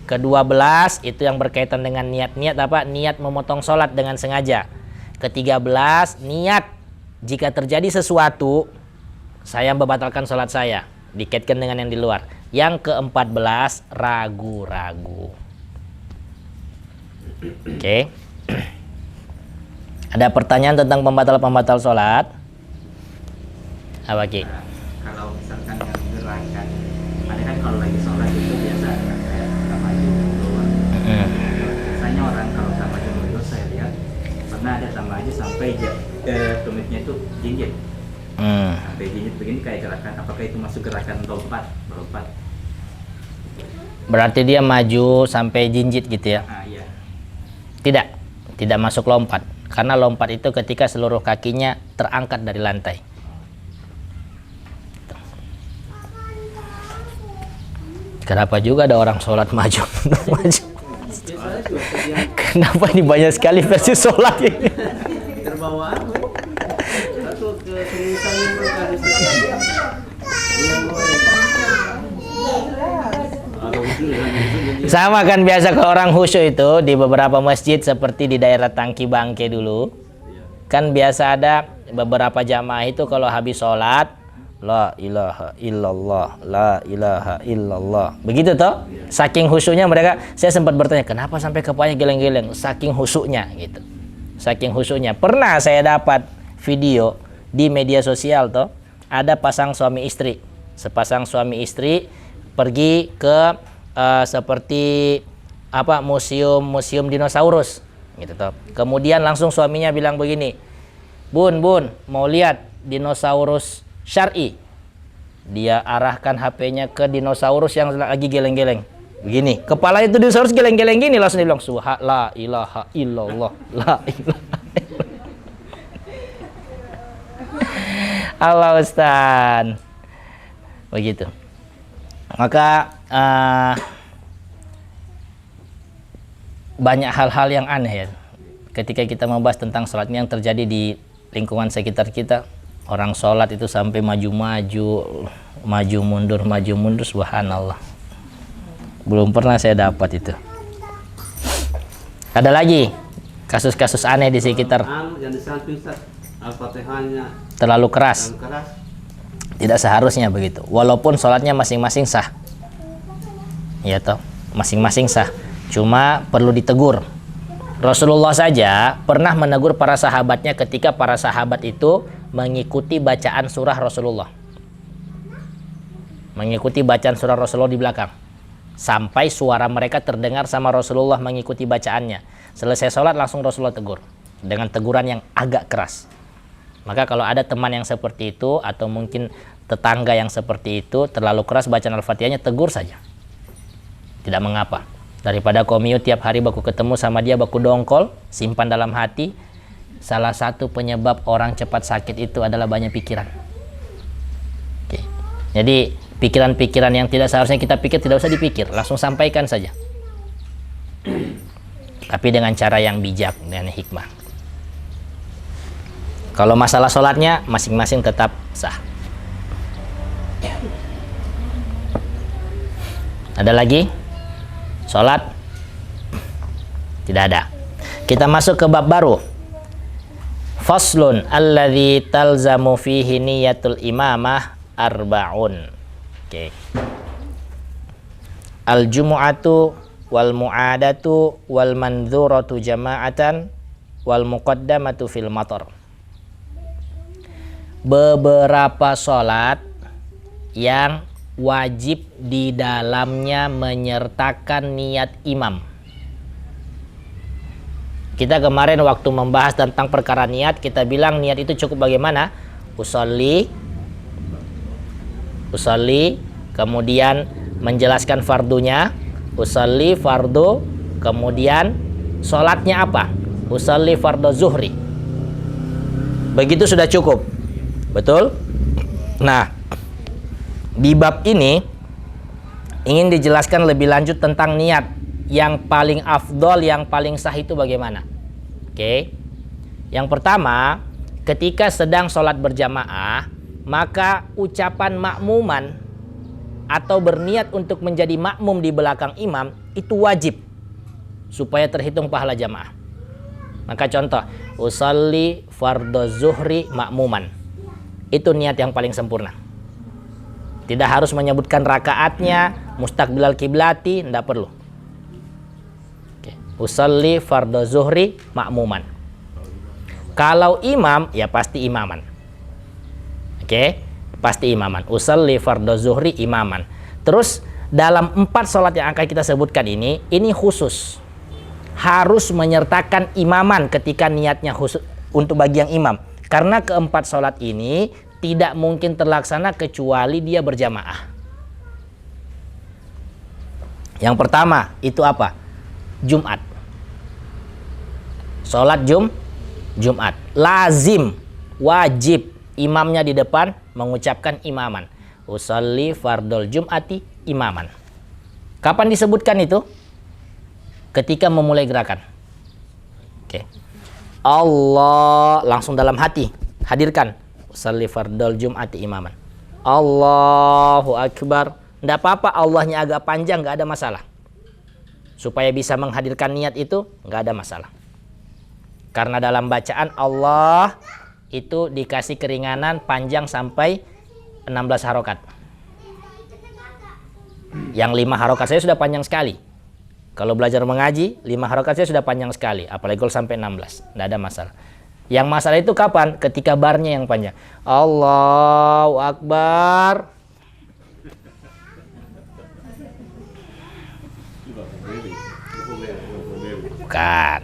Ke-12 itu yang berkaitan dengan niat apa? Niat memotong sholat dengan sengaja. Ke-13 niat jika terjadi sesuatu saya membatalkan sholat saya, dikaitkan dengan yang di luar. Yang ke-14 ragu-ragu. Oke. Ada pertanyaan tentang pembatal sholat? Apa Ki? Kalau misalkan yang gerakan, ada kan kalau lagi sholat itu biasa kayak tak maju keluar. Biasanya orang kalau tak maju keluar saya lihat pernah ada tak maju sampai tumitnya itu jinjit. Sampai jinjit begini kayak gerakan, apakah itu masuk gerakan melompat? Berarti dia maju sampai jinjit gitu ya? Iya. Tidak masuk lompat. Karena lompat itu ketika seluruh kakinya terangkat dari lantai. Kenapa juga ada orang sholat maju? Kenapa ini banyak sekali versi sholat ini? terbawa apa? Satu keseriusannya mereka di Sama kan biasa kalau orang khusyuk itu di beberapa masjid seperti di daerah Tangki Bangke dulu. Kan biasa ada beberapa jamaah itu kalau habis sholat, la ilaha illallah, la ilaha illallah. Begitu toh? Saking khusyuknya mereka, saya sempat bertanya, kenapa sampai kepalanya geleng-geleng? Saking khusyuknya gitu. Saking khusyuknya. Pernah saya dapat video di media sosial toh, ada pasang suami istri. Sepasang suami istri pergi ke seperti apa museum dinosaurus gitu toh. Kemudian langsung suaminya bilang begini, Bun, mau lihat dinosaurus syar'i. Dia arahkan HP-nya ke dinosaurus yang lagi geleng-geleng. Begini, kepala itu dinosaurus geleng-geleng gini, langsung dia bilang la ilaha illallah, la ilaha illallah. Allah Ustaz. Begitu. Maka banyak hal-hal yang aneh ya ketika kita membahas tentang sholatnya yang terjadi di lingkungan sekitar kita. Orang sholat itu sampai maju mundur, subhanallah. Belum pernah saya dapat itu. Ada lagi kasus-kasus aneh di sekitar. Yang di samping Al-Fatihahnya terlalu keras. Tidak seharusnya begitu. Walaupun sholatnya masing-masing sah. Ya toh, masing-masing sah. Cuma perlu ditegur. Rasulullah saja pernah menegur para sahabatnya ketika para sahabat itu mengikuti bacaan surah Rasulullah. Mengikuti bacaan surah Rasulullah di belakang. sampai suara mereka terdengar sama Rasulullah mengikuti bacaannya. Selesai sholat langsung Rasulullah tegur dengan teguran yang agak keras. Maka kalau ada teman yang seperti itu atau mungkin tetangga yang seperti itu terlalu keras bacaan Al-Fatihahnya, tegur saja, tidak mengapa. Daripada komiu tiap hari baku ketemu sama dia baku dongkol, simpan dalam hati. Salah satu penyebab orang cepat sakit itu adalah banyak pikiran. Oke. Jadi pikiran-pikiran yang tidak seharusnya kita pikir tidak usah dipikir, langsung sampaikan saja. Tapi dengan cara yang bijak dan hikmah. Kalau masalah sholatnya masing-masing tetap sah. Ada lagi? Sholat? Tidak ada. Kita masuk ke bab baru. Faslun alladzi talzamu fihi niyatul imamah arba'un. Oke. Al-jumu'atu wal mu'adatu wal mandhuratu jama'atan wal muqaddamatu fil matar. Beberapa sholat yang wajib di dalamnya menyertakan niat imam. Kita kemarin waktu membahas tentang perkara niat, kita bilang niat itu cukup bagaimana? Usolli, kemudian menjelaskan fardunya, usolli fardu, kemudian sholatnya apa? Usolli fardu zuhri. Begitu sudah cukup, betul? Nah, di bab ini ingin dijelaskan lebih lanjut tentang niat yang paling afdol, yang paling sah itu bagaimana. Oke. Yang pertama, ketika sedang sholat berjamaah, maka ucapan makmuman atau berniat untuk menjadi makmum di belakang imam itu wajib supaya terhitung pahala jamaah. Maka contoh, usolli fardhu zuhri makmuman. Itu niat yang paling sempurna. Tidak harus menyebutkan rakaatnya, mustaqbilal kiblati, tidak perlu. Usolli fardhu zuhri makmuman. Kalau imam, ya pasti imaman. Oke, pasti imaman. Usolli fardhu zuhri imaman. Terus dalam 4 sholat yang akan kita sebutkan ini khusus. Harus menyertakan imaman ketika niatnya khusus untuk bagi yang imam. Karena keempat sholat ini tidak mungkin terlaksana kecuali dia berjamaah. Yang pertama itu apa? Jumat. Sholat Jumat. Lazim, wajib imamnya di depan mengucapkan imaman. Usolli fardul jum'ati imaman. Kapan disebutkan itu? Ketika memulai gerakan. Oke. Allah, langsung dalam hati hadirkan. Usolli fardul jum'ati imaman. Allahu akbar. Tidak apa-apa Allahnya agak panjang, nggak ada masalah. Supaya bisa menghadirkan niat itu nggak ada masalah. Karena dalam bacaan Allah itu dikasih keringanan panjang sampai 16 harokat. Yang 5 harokat saya sudah panjang sekali. Kalau belajar mengaji 5 harokat saya sudah panjang sekali. Apalagi kalau sampai 16, tidak ada masalah. Yang masalah itu kapan? Ketika barnya yang panjang. Allahu Akbar. Bukan.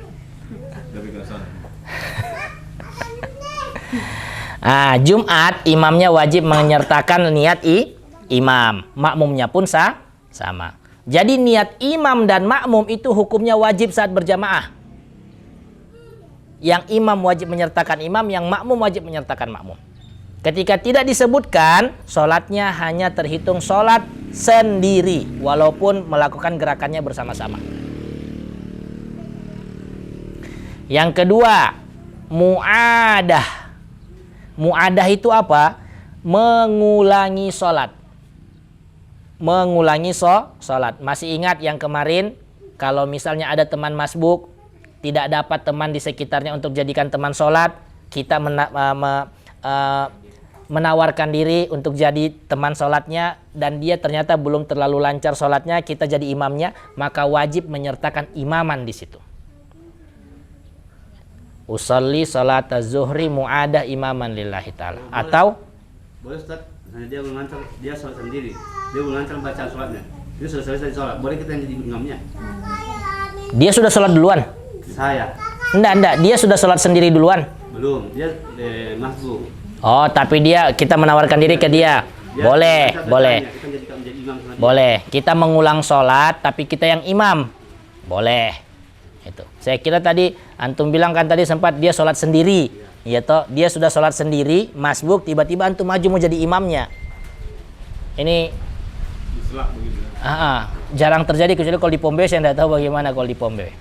Jumat imamnya wajib menyertakan niat imam, makmumnya pun sama. Jadi niat imam dan makmum itu hukumnya wajib saat berjamaah. Yang imam wajib menyertakan imam, yang makmum wajib menyertakan makmum. Ketika tidak disebutkan, sholatnya hanya terhitung sholat sendiri walaupun melakukan gerakannya bersama-sama. Yang kedua, mu'adah. Mu'adah itu apa? Mengulangi sholat. Mengulangi sholat. Masih ingat yang kemarin, kalau misalnya ada teman masbuk, tidak dapat teman di sekitarnya untuk jadikan teman sholat, kita menawarkan diri untuk jadi teman sholatnya, dan dia ternyata belum terlalu lancar sholatnya, kita jadi imamnya, maka wajib menyertakan imaman di situ. Usolli salat az-zuhri mu'adah imaman lillahi ta'ala. Atau boleh Ustaz, dia mengantar, dia sholat sendiri, dia mengantar bacaan sholatnya. Dia sudah selesai sholat, boleh kita yang jadi imamnya? Dia sudah sholat duluan? Saya Enggak, dia sudah sholat sendiri duluan? belum, dia masbuk. Oh, tapi kita menawarkan diri ke dia. Boleh, Kita boleh. bertanya, kita menjadi imam sama dia. Boleh. Kita mengulang sholat, tapi kita yang imam. Boleh. Itu. Saya kira tadi antum bilang kan tadi sempat dia sholat sendiri. Iya toh, dia sudah sholat sendiri, masbuk, tiba-tiba antum maju mau jadi imamnya. Ini Diselak begitu. jarang terjadi kecuali kalau di Pombe. Saya tidak tahu bagaimana kalau di Pombe.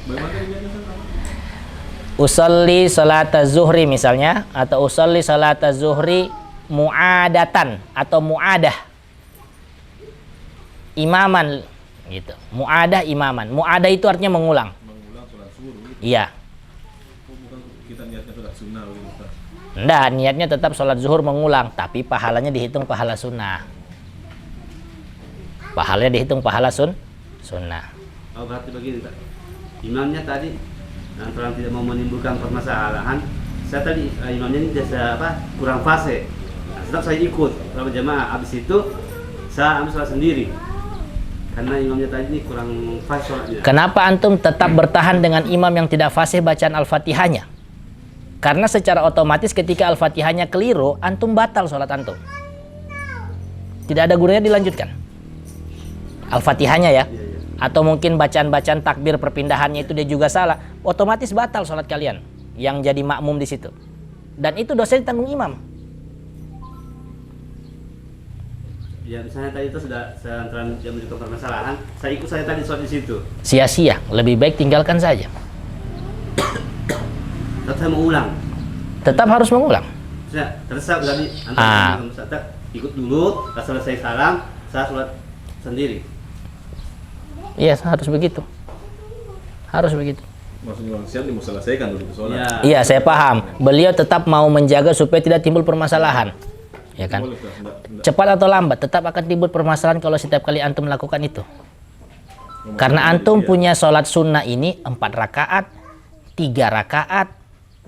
Bagaimana ini biasanya? Usolli salata zuhri misalnya, atau usolli salata zuhri mu'adatan atau mu'adah imaman gitu. Mu'adah imaman. Mu'adah itu artinya mengulang. Mengulang sholat zuhur gitu. Iya. Oh, bukan kita niatnya sholat sunnah begitu Ustaz. Enggak, niatnya tetap sholat zuhur mengulang, tapi pahalanya dihitung pahala sunnah. Pahalanya dihitung pahala sunnah. Oh, berarti begini, Pak. Imamnya tadi antara tidak mau menimbulkan permasalahan. Saya tadi imamnya ini biasa kurang fase. Nah, tetap saya ikut kalau jamaah. Habis itu saya ambil sholat sendiri. Karena imamnya tadi ini kurang fase sholatnya. Kenapa antum tetap bertahan dengan imam yang tidak fasih bacaan Al-Fatihahnya? Karena secara otomatis ketika Al-Fatihahnya keliru, antum batal sholat antum. Tidak ada gunanya dilanjutkan. Al-Fatihahnya ya. Atau mungkin bacaan-bacaan takbir perpindahannya itu dia juga salah, otomatis batal sholat kalian yang jadi makmum di situ. Dan itu dosa ditanggung imam. Ya, misalnya tadi itu sudah saya antara yang menunjukkan permasalahan, saya tadi sholat di situ. Sia-sia, lebih baik tinggalkan saja. Tetap saya mau ulang. Tetap harus mengulang. Saya terserah tadi antara ikut dulu, pas selesai salam, saya sholat sendiri. Iya, harus begitu. Harus begitu. Maksudnya Bang Siap mau selesaikan dulu sholat. Iya, saya paham. Beliau tetap mau menjaga supaya tidak timbul permasalahan. Ya kan? Boleh, Ustaz. Enggak. Cepat atau lambat tetap akan timbul permasalahan kalau setiap kali antum melakukan itu. Karena antum punya sholat sunnah ini 4 rakaat, 3 rakaat,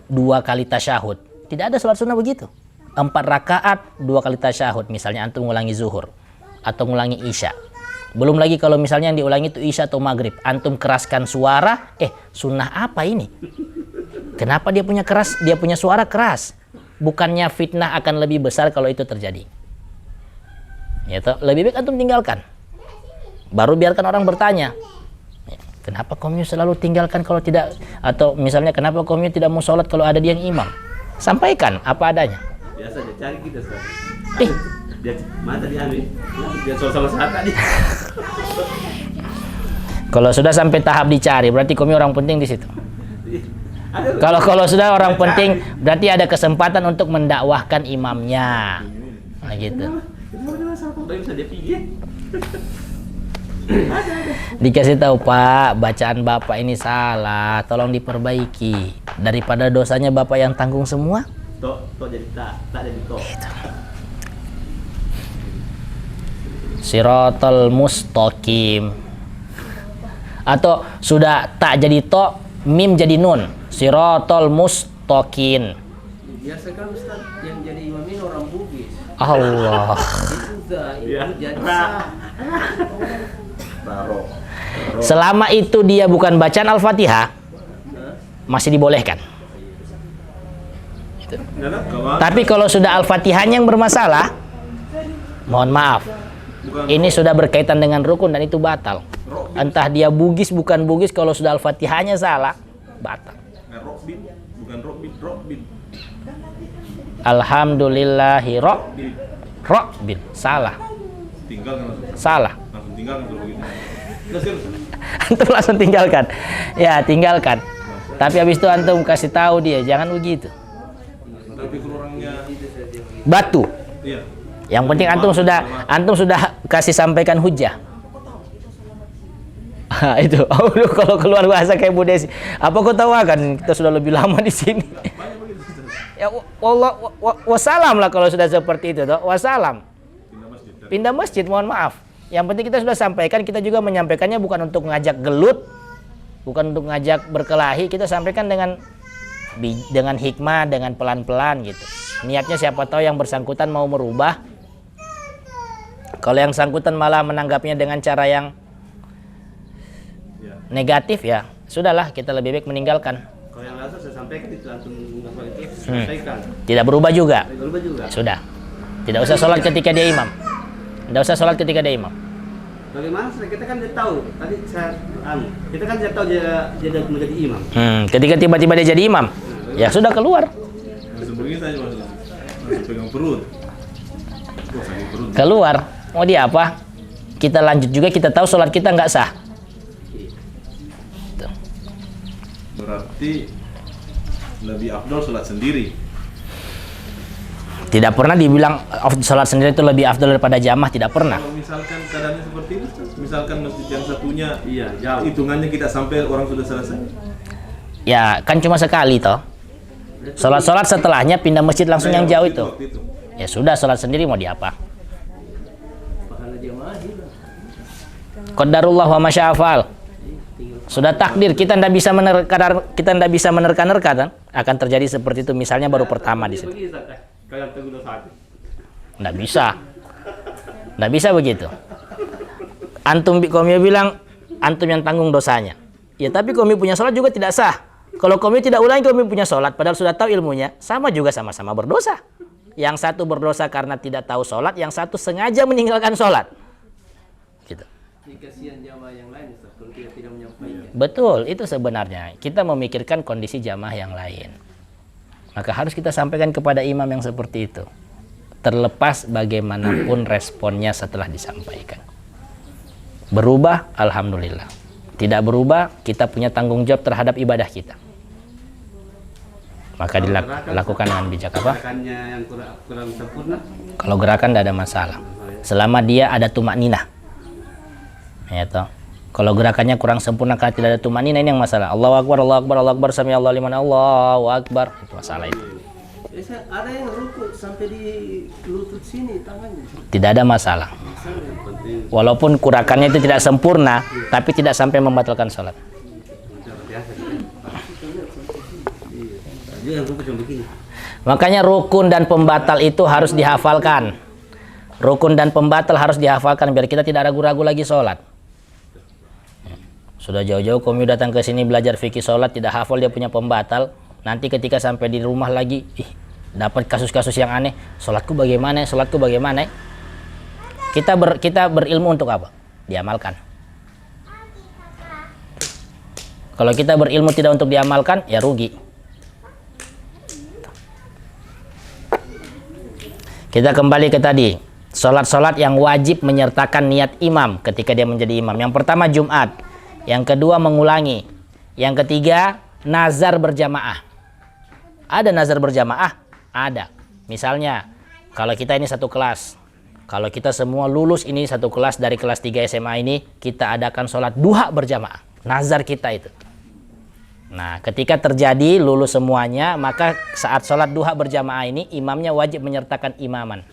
2 kali tasyahud. Tidak ada sholat sunnah begitu. 4 rakaat, 2 kali tasyahud. Misalnya antum ngulangi zuhur atau ngulangi isya. Belum lagi kalau misalnya yang diulangi itu isya atau maghrib. Antum keraskan suara, sunnah apa ini? Kenapa dia punya suara keras? Bukannya fitnah akan lebih besar kalau itu terjadi. Ya toh, lebih baik antum tinggalkan. Baru biarkan orang bertanya. Kenapa kaumnya selalu tinggalkan kalau tidak, atau misalnya kenapa kaumnya tidak mau sholat kalau ada dia yang imam? Sampaikan apa adanya. Biasa aja cari kita sekarang. Dia mana tadi ambil? Dia sholat sama saat tadi. Kalau sudah sampai tahap dicari, berarti kaumnya orang penting di situ. Kalau sudah orang penting, berarti ada kesempatan untuk mendakwahkan imamnya. Nah gitu. Bisa dia pikir. Dikasih tahu, Pak, bacaan Bapak ini salah, tolong diperbaiki. Daripada dosanya Bapak yang tanggung semua. Tok jadi tak jadi tok. Gitu. Siratal mustaqim. Atau sudah tak jadi to, mim jadi nun. Siratal mustaqim. Biasa kan Ustaz yang jadi imam ini orang Bugis. Allah. Itu jadi sah. Taro. Selama itu dia bukan bacaan Al-Fatihah, masih dibolehkan. Gitu. Tapi kalau sudah Al-Fatihahnya yang bermasalah, mohon maaf, ini sudah berkaitan dengan rukun dan itu batal. Entah dia Bugis bukan Bugis, kalau sudah Al-Fatihahnya salah, batal. Rokbin, bukan Rokbin. Alhamdulillahi Rokbin, salah. Tinggalkan langsung. Salah. Langsung tinggalkan kalau begitu. Antum langsung tinggalkan. Ya, tinggalkan. Tapi habis itu antum kasih tahu dia, jangan begitu. Tapi kalau orangnya Batu. iya. Yang penting antum sudah kasih sampaikan hujah. Itu. Kalau keluar bahasa kayak Bu Desi, apa kau tahu kan kita sudah lebih lama di sini. Ya wallah wassalam lah kalau sudah seperti itu toh. Wassalam. Pindah masjid, mohon maaf. Yang penting kita sudah sampaikan, kita juga menyampaikannya bukan untuk ngajak gelut, bukan untuk ngajak berkelahi, kita sampaikan dengan hikmah, dengan pelan-pelan gitu. Niatnya siapa tahu yang bersangkutan mau merubah, Kalau yang sangkutan malah menanggapnya dengan cara yang Ya. negatif, ya sudahlah, kita lebih baik meninggalkan. Kalau yang langsung saya sampaikan itu langsung menghafal itu saya sampaikan. Tidak berubah juga. Saya berubah juga. Sudah. Tidak usah sholat ketika dia imam. Tidak usah sholat ketika dia imam. Bagaimana? Kita kan dia tahu. Tadi kita kan dia tahu dia menjadi imam. Ketika tiba-tiba dia jadi imam, ya sudah keluar. Langsung begini saja Mas. Langsung pegang perut. Oh, sakit perut. Keluar. Mau dia apa? Kita lanjut juga, kita tahu sholat kita nggak sah. Tuh. Berarti lebih afdol sholat sendiri. Tidak pernah dibilang sholat sendiri itu lebih afdal daripada jamaah, tidak pernah. Kalau misalkan keadaannya seperti itu, misalkan masjid yang satunya, Iya, jauh. hitungannya kita sampai orang sudah selesai. Ya kan cuma sekali toh. Sholat setelahnya pindah masjid langsung yang jauh itu. Waktu itu. Ya sudah, sholat sendiri mau diapa? Pahala jamaah juga. Qadarullah wa masya'afal. Sudah takdir, kita tidak bisa menerka-nerka kan? Akan terjadi seperti itu, misalnya baru pertama di situ. Begini, Ustaz. Kalian teguh dosa hati. Nggak bisa. Nggak bisa begitu. Antum komio bilang, antum yang tanggung dosanya. Ya tapi komio punya sholat juga tidak sah. Kalau komio tidak ulangi komio punya sholat, padahal sudah tahu ilmunya, sama juga sama-sama berdosa. Yang satu berdosa karena tidak tahu sholat, yang satu sengaja meninggalkan sholat. Gitu. Ini kasihan jamaah yang lain Ustaz, kalau kita tidak menyampaikan. Betul, itu sebenarnya. Kita memikirkan kondisi jamaah yang lain. Maka harus kita sampaikan kepada imam yang seperti itu. Terlepas bagaimanapun responnya setelah disampaikan. Berubah, alhamdulillah. Tidak berubah, kita punya tanggung jawab terhadap ibadah kita. Maka dilakukan dengan bijak apa? Gerakannya yang kurang sempurna. Kalau gerakan tidak ada masalah. Selama dia ada tumak ninah. Ya toh. Kalau gerakannya kurang sempurna karena tidak ada tumanina, ini yang masalah. Allahu Akbar, Allahu Akbar, Allahu Akbar, sami Allahu liman, Allahu Akbar. Itu masalah itu. Biasa ada yang rukuk sampai di lutut sini tangannya. Tidak ada masalah. Walaupun gerakannya itu tidak sempurna, tapi tidak sampai membatalkan sholat. Dia yang rukun begini. Makanya rukun dan pembatal itu harus dihafalkan. Rukun dan pembatal harus dihafalkan biar kita tidak ragu-ragu lagi sholat. Sudah jauh-jauh kami datang ke sini belajar fikih sholat, tidak hafal dia punya pembatal. Nanti ketika sampai di rumah lagi, dapat kasus-kasus yang aneh. Sholatku bagaimana? Sholatku bagaimana? Kita berilmu untuk apa? Diamalkan. Kalau kita berilmu tidak untuk diamalkan, ya rugi. Kita kembali ke tadi. Sholat-sholat yang wajib menyertakan niat imam ketika dia menjadi imam. Yang pertama Jumat. Yang kedua mengulangi. Yang ketiga nazar berjamaah. Ada nazar berjamaah? Ada. Misalnya kalau kita ini satu kelas, kalau kita semua lulus ini satu kelas dari kelas 3 SMA ini, kita adakan sholat duha berjamaah. Nazar kita itu. Nah ketika terjadi lulus semuanya, maka saat sholat duha berjamaah ini imamnya wajib menyertakan imaman.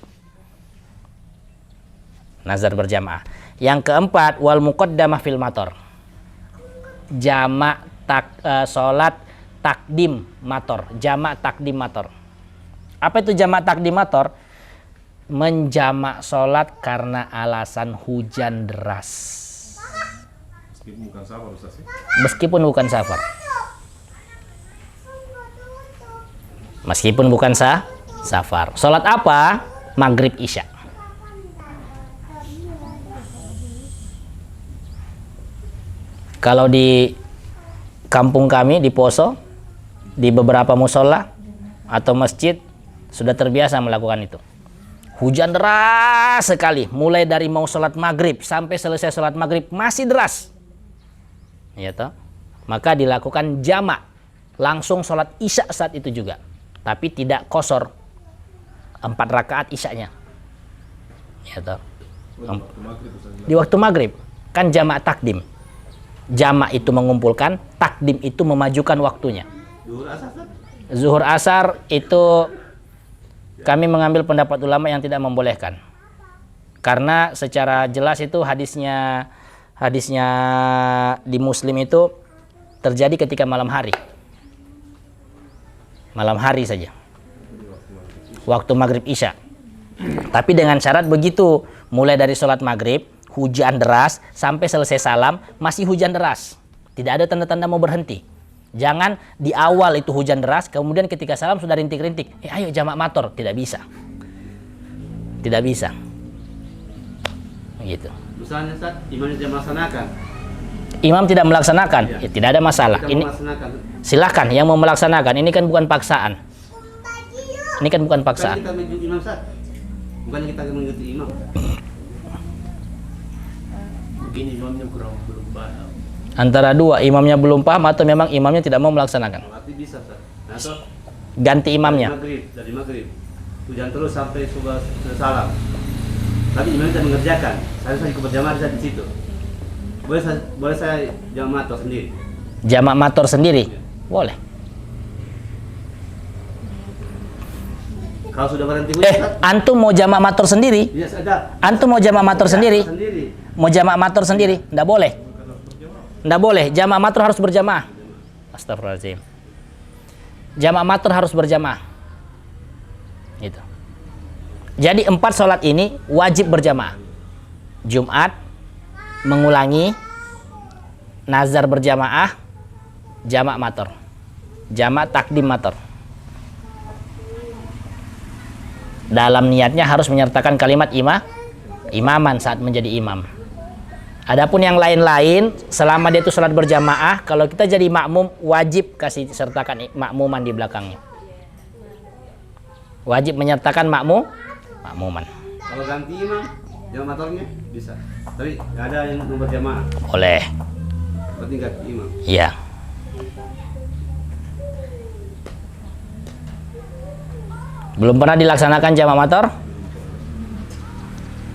Nazar berjamaah. Yang keempat wal muqaddamah fil mator. Jamak sholat takdim mator. Jamak takdim mator. Apa itu jamak takdim mator? Menjamak sholat karena alasan hujan deras. Meskipun bukan safar Ustaz. Meskipun bukan safar. Meskipun bukan safar. Sholat apa? Maghrib isya. Kalau di kampung kami di Poso, di beberapa musola atau masjid sudah terbiasa melakukan itu. Hujan deras sekali, mulai dari mau sholat maghrib sampai selesai sholat maghrib masih deras. Ya toh? Maka dilakukan jamak, langsung sholat isya saat itu juga, tapi tidak qasar 4 rakaat isyanya. Ya toh? Di waktu maghrib kan jamak takdim. Jamak itu mengumpulkan, takdim itu memajukan waktunya. Zuhur asar itu kami mengambil pendapat ulama yang tidak membolehkan. Karena secara jelas itu hadisnya di Muslim itu terjadi ketika malam hari. Malam hari saja. Waktu maghrib isya. Tapi dengan syarat begitu mulai dari sholat maghrib, hujan deras, sampai selesai salam, masih hujan deras. Tidak ada tanda-tanda mau berhenti. Jangan di awal itu hujan deras, kemudian ketika salam sudah rintik-rintik. Ayo jamak mator. Tidak bisa. Tidak bisa. Gitu. Misalnya Ustaz, imam tidak melaksanakan. Imam tidak melaksanakan, Iya. ya, tidak ada masalah. Kita Ini melaksanakan. silakan yang mau melaksanakan. Ini kan bukan paksaan. Ini kan bukan Kan paksaan. kita mengikuti imam Ustaz. Bukan kita mengikuti imam. Mungkin imamnya belum paham. Antara dua, imamnya belum paham atau memang imamnya tidak mau melaksanakan. Berarti bisa Ustaz. Nah, so, Ganti imamnya. dari maghrib. Hujan terus sampai subuh salam. Tapi imam tidak mengerjakan. Saya ikut berjamaah di situ. Boleh saya jamak mator sendiri. Jamak mator sendiri? Boleh. Kalau sudah berhenti hujan, Ustaz, Antum mau jamak mator sendiri? ya sudah. Antum mau jamak mator sendiri? Sendiri. Mau jamak mator sendiri? Nggak boleh. Nggak boleh. Jamak mator harus berjamaah. Astagfirullahaladzim. Jamak mator harus berjamaah. Gitu. Jadi 4 sholat ini wajib berjamaah. Jumat, mengulangi, nazar berjamaah, jamak mator. Jamak takdim mator. Dalam niatnya harus menyertakan kalimat imaman saat menjadi imam. Adapun yang lain-lain, selama dia itu sholat berjamaah, kalau kita jadi makmum, wajib kasih sertakan makmuman di belakangnya. Wajib menyertakan makmuman. Kalau ganti imam, jamak matornya bisa. Tapi nggak ada yang mau berjamaah. Boleh. Berarti ganti imam. Iya. Belum pernah dilaksanakan jamak mator?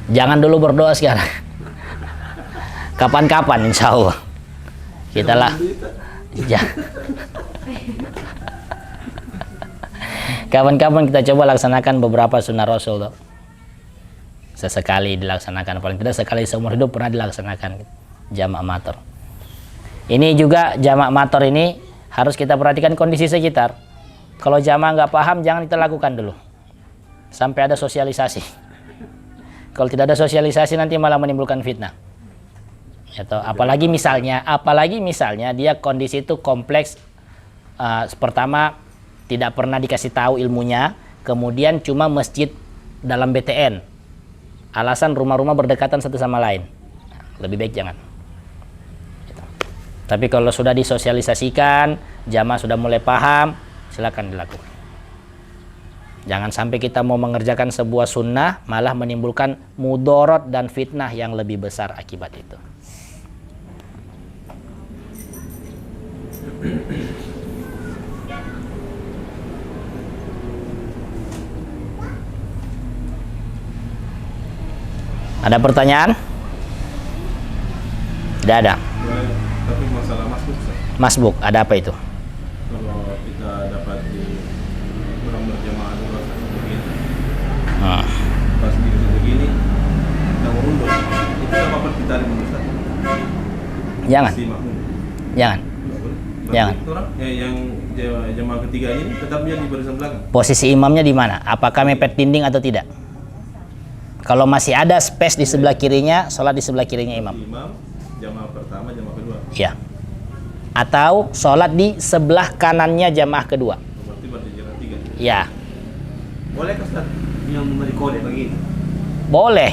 Jangan dulu berdoa sekarang. Kapan-kapan insya Allah. Kita lah. Ya. Kapan-kapan kita coba laksanakan beberapa sunnah Rasul toh. Sesekali dilaksanakan, paling tidak sekali seumur hidup pernah dilaksanakan jamak mator. Ini juga jamak mator ini harus kita perhatikan kondisi sekitar. Kalau jamaah nggak paham, jangan kita lakukan dulu sampai ada sosialisasi. Kalau tidak ada sosialisasi nanti malah menimbulkan fitnah. Atau apalagi misalnya dia kondisi itu kompleks. Pertama tidak pernah dikasih tahu ilmunya, kemudian cuma masjid dalam BTN. Alasan rumah-rumah berdekatan satu sama lain. Lebih baik jangan. Tapi kalau sudah disosialisasikan, jamaah sudah mulai paham, silakan dilakukan. Jangan sampai kita mau mengerjakan sebuah sunnah malah menimbulkan mudorot dan fitnah yang lebih besar akibat itu. Ada pertanyaan? Tidak ada. Tapi masalah masbuk, Ustaz. Masbuk, ada apa itu? Kalau kita dapat di orang berjamaah dulu begini, pas begini, kita mau mundur. Itu apa kita ada mundur, Ustaz? Jangan, Si makmum. jangan. Nggak boleh. Berarti Jangan. itu orang yang jamaah ketiga ini tetap dia di barisan belakang. Posisi imamnya di mana? Apakah mepet dinding atau tidak? Kalau masih ada space di sebelah kirinya, sholat di sebelah kirinya imam. Imam, jamaah pertama, jamaah kedua. Ya. Atau sholat di sebelah kanannya jamaah kedua. Berarti jarak tiga. Ya, Boleh ke Ustaz yang memberi kode begini? boleh.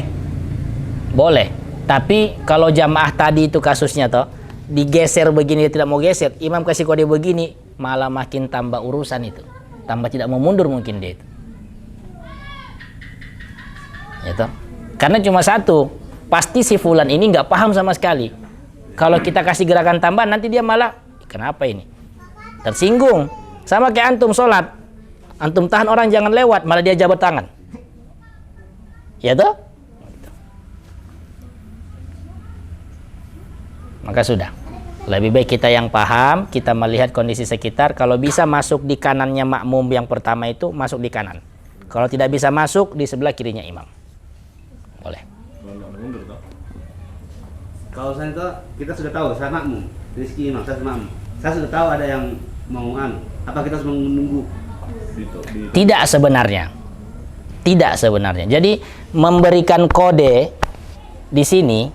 Boleh. Tapi kalau jamaah tadi itu kasusnya toh, digeser begini dia tidak mau geser, imam kasih kode begini, malah makin tambah urusan itu. Tambah tidak mau mundur mungkin dia itu. Ya toh? Karena cuma satu, pasti si fulan ini nggak paham sama sekali. Kalau kita kasih gerakan tambahan nanti dia malah kenapa ini? Tersinggung. Sama kayak antum sholat. Antum tahan orang jangan lewat, malah dia jabat tangan. Ya toh? Maka sudah. Lebih baik kita yang paham, kita melihat kondisi sekitar. Kalau bisa masuk di kanannya makmum yang pertama itu, masuk di kanan. Kalau tidak bisa masuk, di sebelah kirinya imam. Boleh. Kalau nggak mundur toh. Kalau saya itu kita sudah tahu saya makmum, Rizky imam, saya makmum. Saya sudah tahu ada yang mau apa kita harus menunggu? Tidak sebenarnya. Tidak sebenarnya. Jadi memberikan kode di sini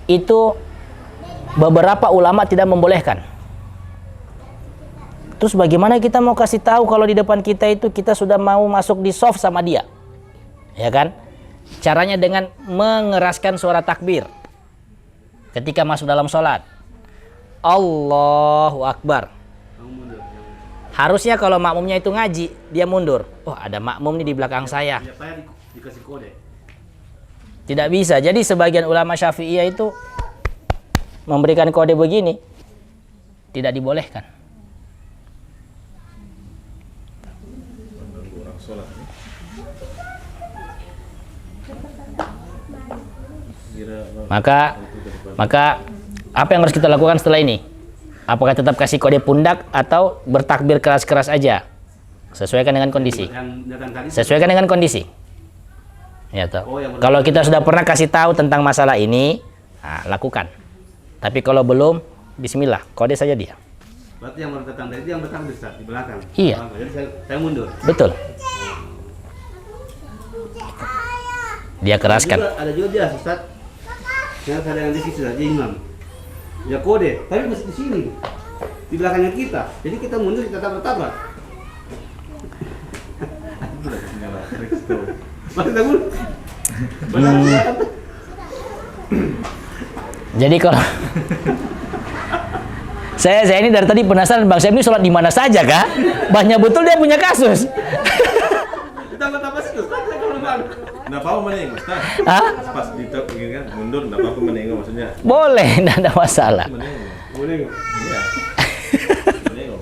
itu beberapa ulama tidak membolehkan. Terus bagaimana kita mau kasih tahu kalau di depan kita itu kita sudah mau masuk di soft sama dia? Ya kan? Caranya dengan mengeraskan suara takbir ketika masuk dalam sholat. Allahu Akbar. Harusnya kalau makmumnya itu ngaji, dia mundur. Oh, ada makmum nih di belakang saya. Dikasih kode. Tidak bisa. Jadi sebagian ulama Syafi'iyah itu memberikan kode begini. Tidak dibolehkan. Orang sholat. Maka apa yang harus kita lakukan setelah ini? Apakah tetap kasih kode pundak atau bertakbir keras-keras aja? Sesuaikan dengan kondisi. Sesuaikan dengan kondisi. Ya toh. Kalau kita sudah pernah kasih tahu tentang masalah ini, nah, lakukan. Tapi kalau belum, bismillah, kode saja dia. Berarti yang datang dari dia yang bertakbir di belakang. Iya. Jadi saya mundur. Betul. Dia keraskan. Ada juga dia Ustaz. Yang ada yang di sisi saja imam. Ya kode, tapi masih di sini. Di belakangnya kita. Jadi kita mundur kita tabrak-tabrak. Masih takut. Jadi kalau saya ini dari tadi penasaran Bang Syam ini sholat di mana saja kah? Banyak betul dia punya kasus. Kita apa sih Ustaz? Nggak apa-apa menengok, Ustaz. Hah? Pas ditok begini kan mundur, nggak apa-apa menengok maksudnya. Boleh, tidak ada masalah. Menengok. Iya. Menengok.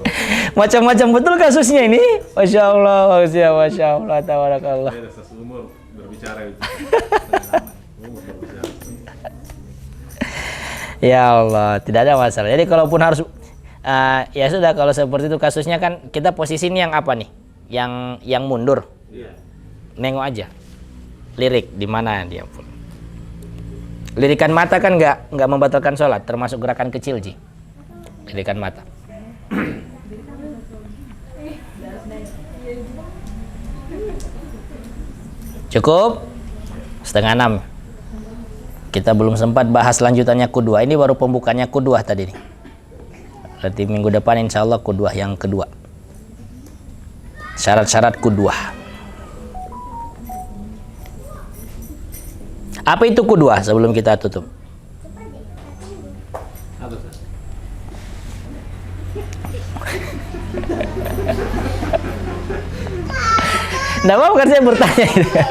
Macam-macam betul kasusnya ini. Masya Allah, Masya Allah, tabarakallah. Saya rasa seumur berbicara itu. Berbicara. Ya Allah, tidak ada masalah. Jadi kalaupun harus, ya sudah kalau seperti itu kasusnya kan kita posisinya yang apa nih? Yang mundur. Iya. Nengok aja. Lirik di mana dia pun. Lirikan mata kan nggak membatalkan sholat, termasuk gerakan kecil Ji. Lirikan mata. Cukup? 5:30. Kita belum sempat bahas lanjutannya Qudwah. Ini baru pembukanya Qudwah tadi nih. Berarti minggu depan insya Allah Qudwah yang kedua. Syarat-syarat Qudwah. Apa itu Qudwah sebelum kita tutup? Apa Ustaz? Nggak apa kan saya bertanya itu.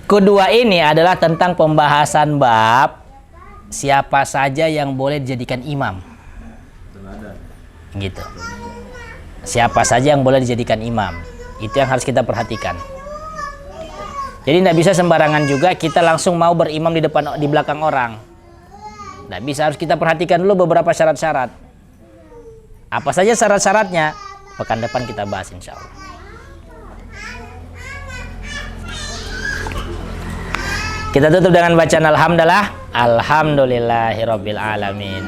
Qudwah ini adalah tentang pembahasan bab siapa saja yang boleh dijadikan imam. Gitu. Siapa saja yang boleh dijadikan imam. Itu yang harus kita perhatikan. Jadi tidak bisa sembarangan juga kita langsung mau berimam di belakang orang. Tidak bisa, harus kita perhatikan dulu beberapa syarat-syarat. Apa saja syarat-syaratnya? Pekan depan kita bahas insya Allah. Kita tutup dengan bacaan alhamdulillah. Alhamdulillahirabbil alamin.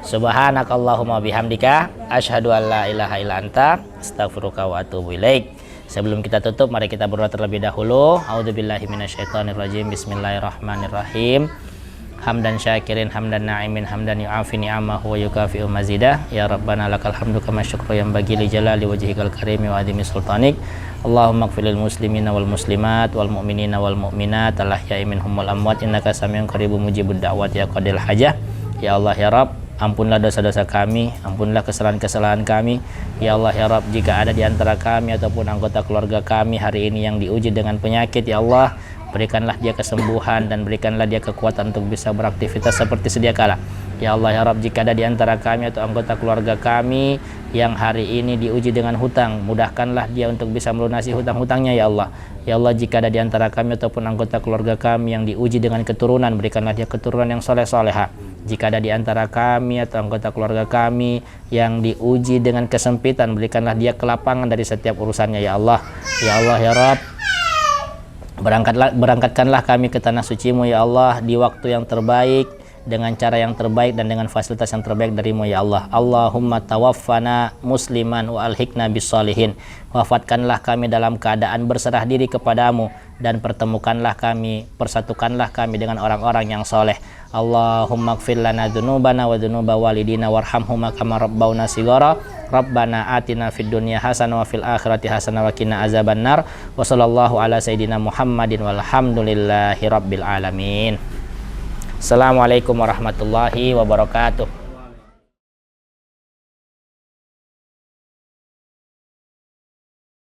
Subhanakallahumma bihamdika asyhadu an la ilaha illa anta astaghfiruka wa atubu ilaik. Sebelum kita tutup, mari kita berdoa terlebih dahulu. A'udzubillahi minasyaitonirrajim. Bismillahirrahmanirrahim. Hamdan syakirin, hamdan na'imin, hamdan yu'afi ni'amahu wa yukafi'u mazidah. Ya Rabbana lakal hamdu kama syukru yang bagi li jalali wajhikal karimi wa adimi sultanik. Allahumma gfirlil muslimina wal muslimat wal mu'minina wal mu'minat al-ahya'i minhum wal amwat innaka samiun qaribun mujibud da'wat ya qadil hajah. Ya Allah ya Rabb, ampunlah dosa-dosa kami, ampunlah kesalahan-kesalahan kami. Ya Allah ya Rabb, jika ada di antara kami ataupun anggota keluarga kami hari ini yang diuji dengan penyakit, ya Allah, berikanlah dia kesembuhan dan berikanlah dia kekuatan untuk bisa beraktivitas seperti sedia kala. Ya Allah ya Rabb, jika ada di antara kami atau anggota keluarga kami yang hari ini diuji dengan hutang, mudahkanlah dia untuk bisa melunasi hutang-hutangnya ya Allah. Ya Allah, jika ada di antara kami ataupun anggota keluarga kami yang diuji dengan keturunan, berikanlah dia keturunan yang soleh-soleha. Jika ada di antara kami atau anggota keluarga kami yang diuji dengan kesempitan, berikanlah dia kelapangan dari setiap urusannya ya Allah. Ya Allah ya Rabb, berangkatkanlah kami ke tanah suci-Mu ya Allah di waktu yang terbaik, dengan cara yang terbaik dan dengan fasilitas yang terbaik darimu ya Allah. Allahumma tawaffana musliman wa alhiqna bissalihin. Wafatkanlah kami dalam keadaan berserah diri kepadamu dan pertemukanlah kami, persatukanlah kami dengan orang-orang yang soleh. Allahumma gfir lana dzunubana wa dzunuba walidina warhamhuma kama rabbauna shighara. Rabbana atina fid dunya hasanah wa fil akhirati hasanah wa qina azabannar. Wa sallallahu ala sayidina Muhammadin walhamdulillahi rabbil alamin. Assalamualaikum warahmatullahi wabarakatuh.